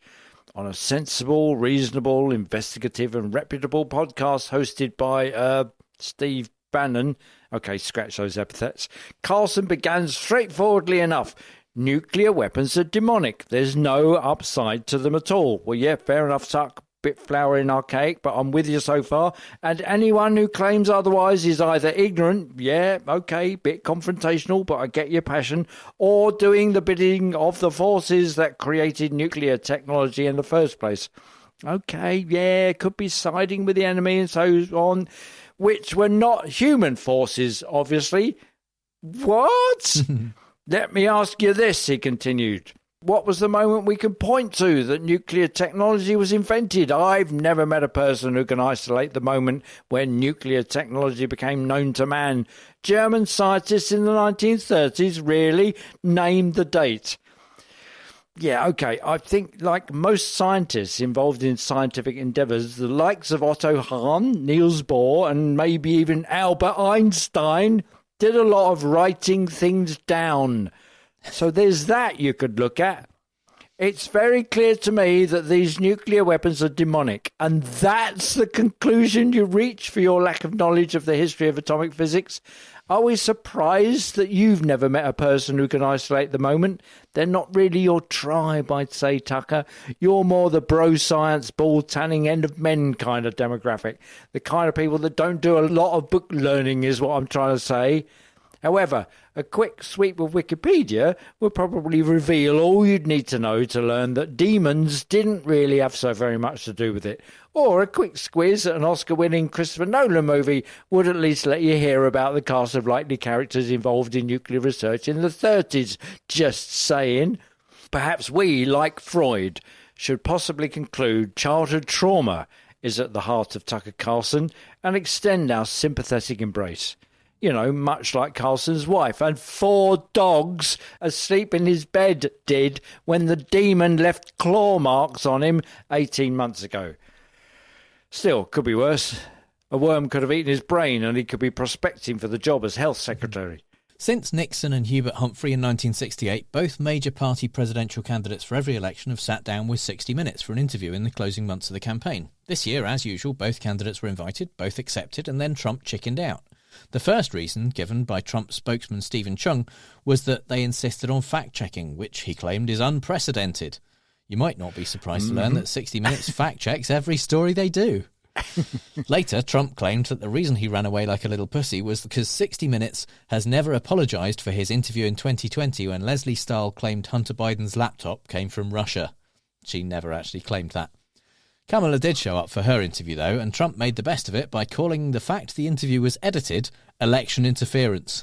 On a sensible, reasonable, investigative and reputable podcast hosted by Steve Bannon, okay, scratch those epithets, Carlson began straightforwardly enough. Nuclear weapons are demonic. There's no upside to them at all. Well, yeah, fair enough, Tuck. Bit flowery and archaic, but I'm with you so far. And anyone who claims otherwise is either ignorant, yeah, okay, bit confrontational, but I get your passion, or doing the bidding of the forces that created nuclear technology in the first place. Okay, yeah, could be siding with the enemy and so on, which were not human forces, obviously. What? Let me ask you this, he continued. What was the moment we can point to that nuclear technology was invented? I've never met a person who can isolate the moment when nuclear technology became known to man. German scientists in the 1930s really named the date. Yeah, okay, I think like most scientists involved in scientific endeavours, the likes of Otto Hahn, Niels Bohr and maybe even Albert Einstein did a lot of writing things down. So there's that you could look at. It's very clear to me that these nuclear weapons are demonic, and that's the conclusion you reach for your lack of knowledge of the history of atomic physics. Are we surprised that you've never met a person who can isolate the moment? They're not really your tribe, I'd say, Tucker. You're more the bro-science, ball-tanning, end-of-men kind of demographic. The kind of people that don't do a lot of book learning is what I'm trying to say. However, a quick sweep of Wikipedia would probably reveal all you'd need to know to learn that demons didn't really have so very much to do with it. Or a quick squiz at an Oscar-winning Christopher Nolan movie would at least let you hear about the cast of likely characters involved in nuclear research in the 30s. Just saying. Perhaps we, like Freud, should possibly conclude childhood trauma is at the heart of Tucker Carlson and extend our sympathetic embrace. You know, much like Carlson's wife and 4 dogs asleep in his bed did when the demon left claw marks on him 18 months ago. Still, could be worse. A worm could have eaten his brain and he could be prospecting for the job as health secretary. Since Nixon and Hubert Humphrey in 1968, both major party presidential candidates for every election have sat down with 60 Minutes for an interview in the closing months of the campaign. This year, as usual, both candidates were invited, both accepted, and then Trump chickened out. The first reason, given by Trump's spokesman Stephen Chung, was that they insisted on fact-checking, which he claimed is unprecedented. You might not be surprised to learn that 60 Minutes fact-checks every story they do. Later, Trump claimed that the reason he ran away like a little pussy was because 60 Minutes has never apologised for his interview in 2020 when Leslie Stahl claimed Hunter Biden's laptop came from Russia. She never actually claimed that. Kamala did show up for her interview, though, and Trump made the best of it by calling the fact the interview was edited election interference.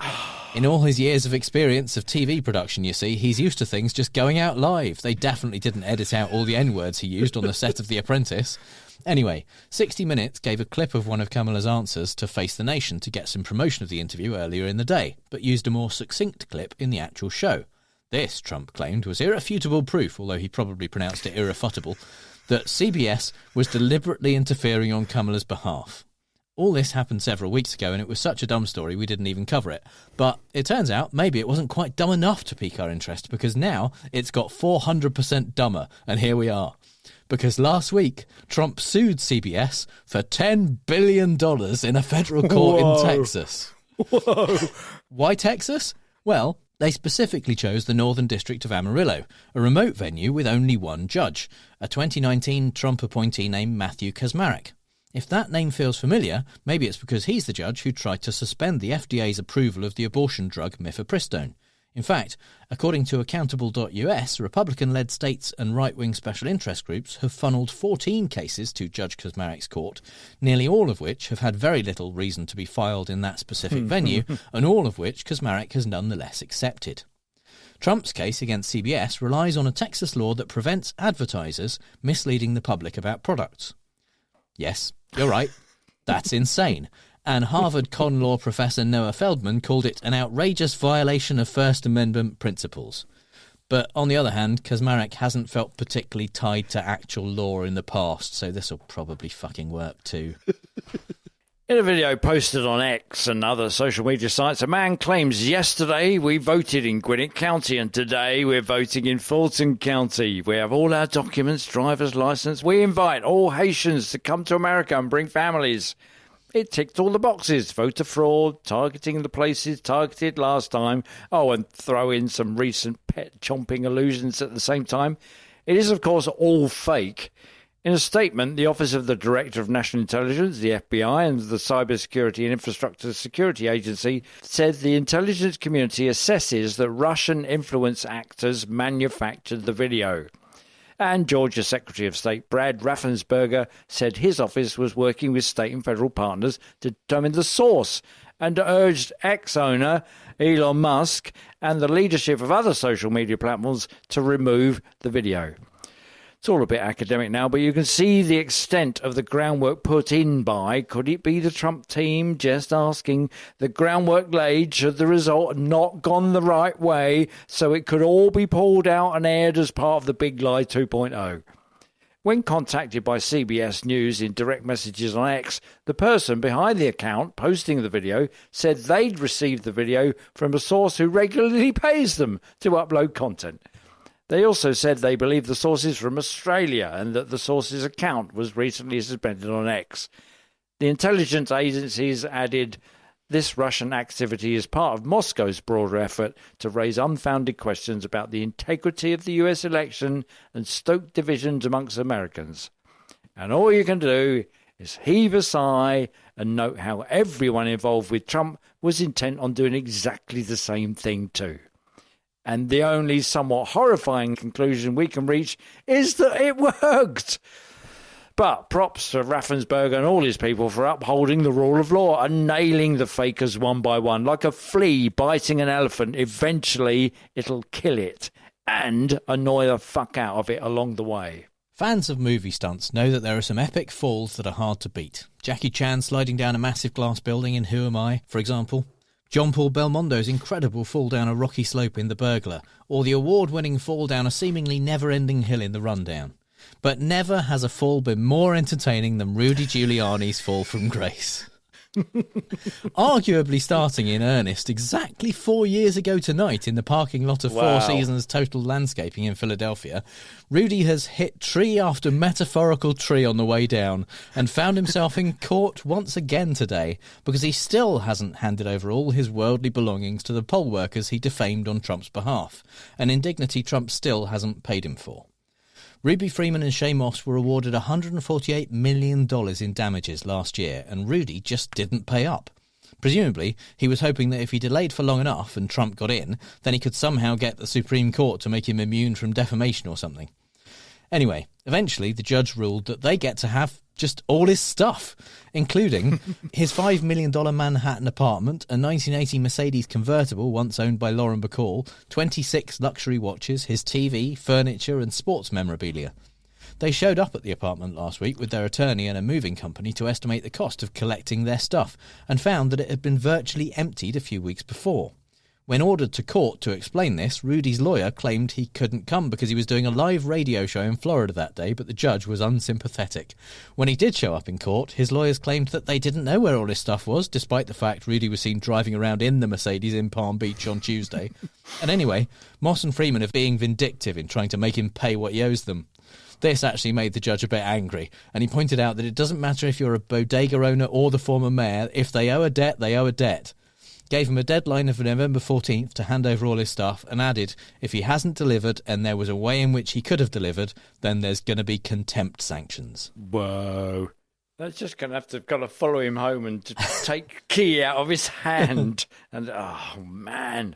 In all his years of experience of TV production, you see, he's used to things just going out live. They definitely didn't edit out all the N-words he used on the set of The Apprentice. Anyway, 60 Minutes gave a clip of one of Kamala's answers to Face the Nation to get some promotion of the interview earlier in the day, but used a more succinct clip in the actual show. This, Trump claimed, was irrefutable proof, although he probably pronounced it irrefutable, that CBS was deliberately interfering on Kamala's behalf. All this happened several weeks ago, and it was such a dumb story we didn't even cover it. But it turns out maybe it wasn't quite dumb enough to pique our interest, because now it's got 400% dumber, and here we are. Because last week, Trump sued CBS for $10 billion in a federal court in Texas. Whoa! Why Texas? Well, they specifically chose the Northern District of Amarillo, a remote venue with only one judge, a 2019 Trump appointee named Matthew Kaczmarek. If that name feels familiar, maybe it's because he's the judge who tried to suspend the FDA's approval of the abortion drug mifepristone. In fact, according to Accountable.us, Republican-led states and right-wing special interest groups have funneled 14 cases to Judge Kaczmarek's court, nearly all of which have had very little reason to be filed in that specific venue, and all of which Kaczmarek has nonetheless accepted. Trump's case against CBS relies on a Texas law that prevents advertisers misleading the public about products. Yes, you're right. That's insane. And Harvard con law professor Noah Feldman called it an outrageous violation of First Amendment principles. But on the other hand, Kaczmarek hasn't felt particularly tied to actual law in the past, so this will probably fucking work too. In a video posted on X and other social media sites, a man claims yesterday we voted in Gwinnett County and today we're voting in Fulton County. We have all our documents, driver's license. We invite all Haitians to come to America and bring families. It ticked all the boxes. Voter fraud, targeting the places targeted last time. Oh, and throw in some recent pet chomping allusions at the same time. It is, of course, all fake. In a statement, the Office of the Director of National Intelligence, the FBI, and the Cybersecurity and Infrastructure Security Agency said the intelligence community assesses that Russian influence actors manufactured the video. And Georgia Secretary of State Brad Raffensperger said his office was working with state and federal partners to determine the source and urged ex-owner Elon Musk and the leadership of other social media platforms to remove the video. It's all a bit academic now, but you can see the extent of the groundwork put in by, could it be the Trump team? Just asking. The groundwork laid should the result have not gone the right way, so it could all be pulled out and aired as part of the Big Lie 2.0. When contacted by CBS News in direct messages on X, the person behind the account posting the video said they'd received the video from a source who regularly pays them to upload content. They also said they believe the source is from Australia and that the source's account was recently suspended on X. The intelligence agencies added, this Russian activity is part of Moscow's broader effort to raise unfounded questions about the integrity of the US election and stoke divisions amongst Americans. And all you can do is heave a sigh and note how everyone involved with Trump was intent on doing exactly the same thing too. And the only somewhat horrifying conclusion we can reach is that it worked. But props to Raffensperger and all his people for upholding the rule of law and nailing the fakers one by one. Like a flea biting an elephant, eventually it'll kill it and annoy the fuck out of it along the way. Fans of movie stunts know that there are some epic falls that are hard to beat. Jackie Chan sliding down a massive glass building in Who Am I, for example. John Paul Belmondo's incredible fall down a rocky slope in The Burglar, or the award-winning fall down a seemingly never-ending hill in The Rundown. But never has a fall been more entertaining than Rudy Giuliani's fall from grace. Arguably starting in earnest exactly 4 years ago tonight in the parking lot of Four Seasons Total Landscaping in Philadelphia, Rudy has hit tree after metaphorical tree on the way down and found himself in court once again today because he still hasn't handed over all his worldly belongings to the poll workers he defamed on Trump's behalf, an indignity Trump still hasn't paid him for. Ruby Freeman and Shay Moss were awarded $148 million in damages last year, and Rudy just didn't pay up. Presumably, he was hoping that if he delayed for long enough and Trump got in, then he could somehow get the Supreme Court to make him immune from defamation or something. Anyway, eventually the judge ruled that they get to have just all his stuff, including his $5 million Manhattan apartment, a 1980 Mercedes convertible once owned by Lauren Bacall, 26 luxury watches, his TV, furniture and sports memorabilia. They showed up at the apartment last week with their attorney and a moving company to estimate the cost of collecting their stuff, and found that it had been virtually emptied a few weeks before. When ordered to court to explain this, Rudy's lawyer claimed he couldn't come because he was doing a live radio show in Florida that day, but the judge was unsympathetic. When he did show up in court, his lawyers claimed that they didn't know where all his stuff was, despite the fact Rudy was seen driving around in the Mercedes in Palm Beach on Tuesday. And anyway, Moss and Freeman are being vindictive in trying to make him pay what he owes them. This actually made the judge a bit angry, and he pointed out that it doesn't matter if you're a bodega owner or the former mayor, if they owe a debt, they owe a debt. Gave him a deadline of November 14th to hand over all his stuff, and added if he hasn't delivered and there was a way in which he could have delivered, then there's going to be contempt sanctions. Whoa. That's just going to have to follow him home and to take key out of his hand. And, oh, man.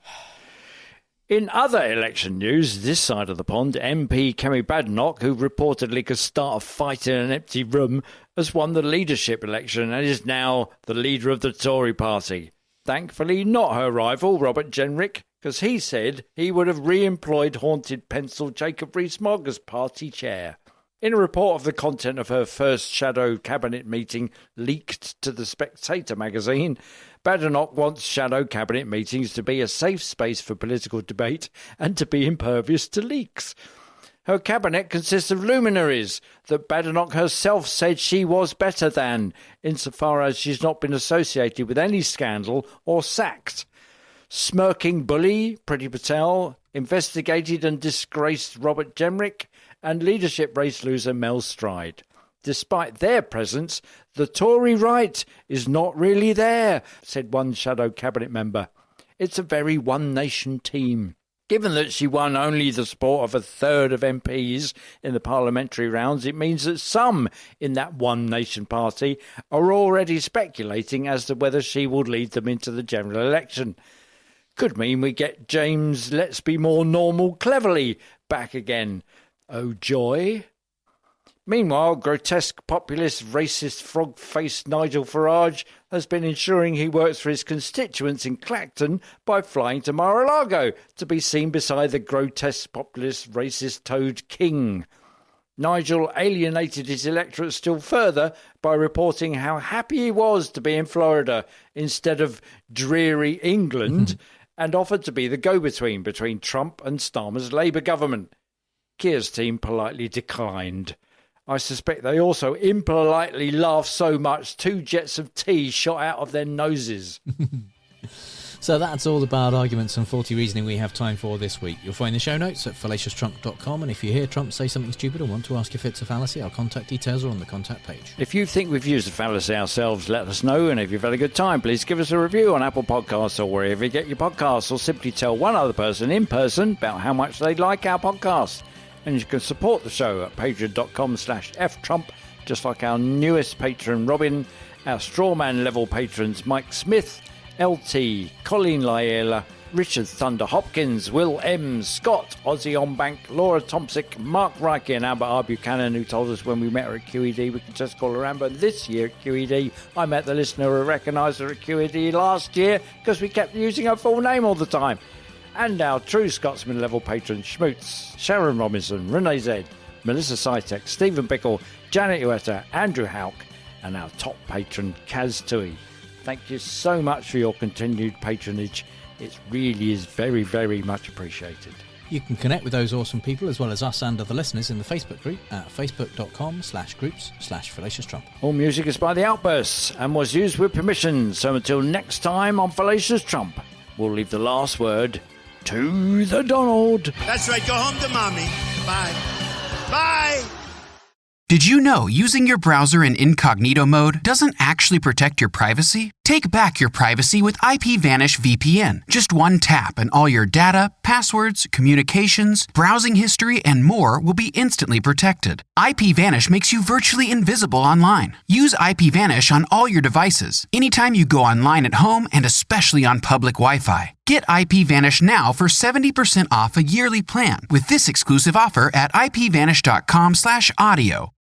In other election news, this side of the pond, MP Kemi Badenoch, who reportedly could start a fight in an empty room, has won the leadership election and is now the leader of the Tory party. Thankfully, not her rival, Robert Jenrick, because he said he would have re-employed haunted pencil Jacob Rees-Mogg as party chair. In a report of the content of her first shadow cabinet meeting leaked to The Spectator magazine, Badenoch wants shadow cabinet meetings to be a safe space for political debate and to be impervious to leaks. Her cabinet consists of luminaries that Badenoch herself said she was better than, insofar as she's not been associated with any scandal or sacked. Smirking bully Priti Patel, investigated and disgraced Robert Jenrick, and leadership race loser Mel Stride. Despite their presence, the Tory right is not really there, said one shadow cabinet member. It's a very one-nation team. Given that she won only the support of a third of MPs in the parliamentary rounds, it means that some in that one-nation party are already speculating as to whether she will lead them into the general election. Could mean we get James Let's Be More Normal Cleverly back again. Oh, joy. Meanwhile, grotesque, populist, racist, frog-faced Nigel Farage has been ensuring he works for his constituents in Clacton by flying to Mar-a-Lago to be seen beside the grotesque, populist, racist Toad King. Nigel alienated his electorate still further by reporting how happy he was to be in Florida instead of dreary England and offered to be the go-between between Trump and Starmer's Labour government. Keir's team politely declined. I suspect they also impolitely laughed so much 2 jets of tea shot out of their noses. So that's all the bad arguments and faulty reasoning we have time for this week. You'll find the show notes at fallacioustrump.com, and if you hear Trump say something stupid or want to ask if it's a fallacy, our contact details are on the contact page. If you think we've used a fallacy ourselves, let us know, and if you've had a good time, please give us a review on Apple Podcasts or wherever you get your podcasts, or simply tell one other person in person about how much they like our podcast. And you can support the show at patreon.com/ftrump, just like our newest patron Robin, our strawman level patrons Mike Smith, LT, Colleen Lyella, Richard Thunder Hopkins, Will M, Scott, Ozzy Onbank, Laura Tomsick, Mark Reike and Albert R. Buchanan, who told us when we met her at QED we could just call her Amber. This year at QED, I met the listener who recognised her at QED last year because we kept using her full name all the time. And our true Scotsman level patrons Schmutz, Sharon Robinson, Renee Z, Melissa Sytek, Stephen Bickle, Janet Uetta, Andrew Houck, and our top patron Kaz Tui. Thank you so much for your continued patronage. It really is very, very much appreciated. You can connect with those awesome people as well as us and other listeners in the Facebook group at facebook.com/groups/FallaciousTrump. All music is by The Outbursts and was used with permission. So until next time on Fallacious Trump, we'll leave the last word to the Donald. That's right. Go home to mommy. Bye. Bye. Did you know using your browser in incognito mode doesn't actually protect your privacy? Take back your privacy with IPVanish VPN. Just one tap and all your data, passwords, communications, browsing history, and more will be instantly protected. IPVanish makes you virtually invisible online. Use IPVanish on all your devices, anytime you go online at home, and especially on public Wi-Fi. Get IPVanish now for 70% off a yearly plan with this exclusive offer at ipvanish.com/audio.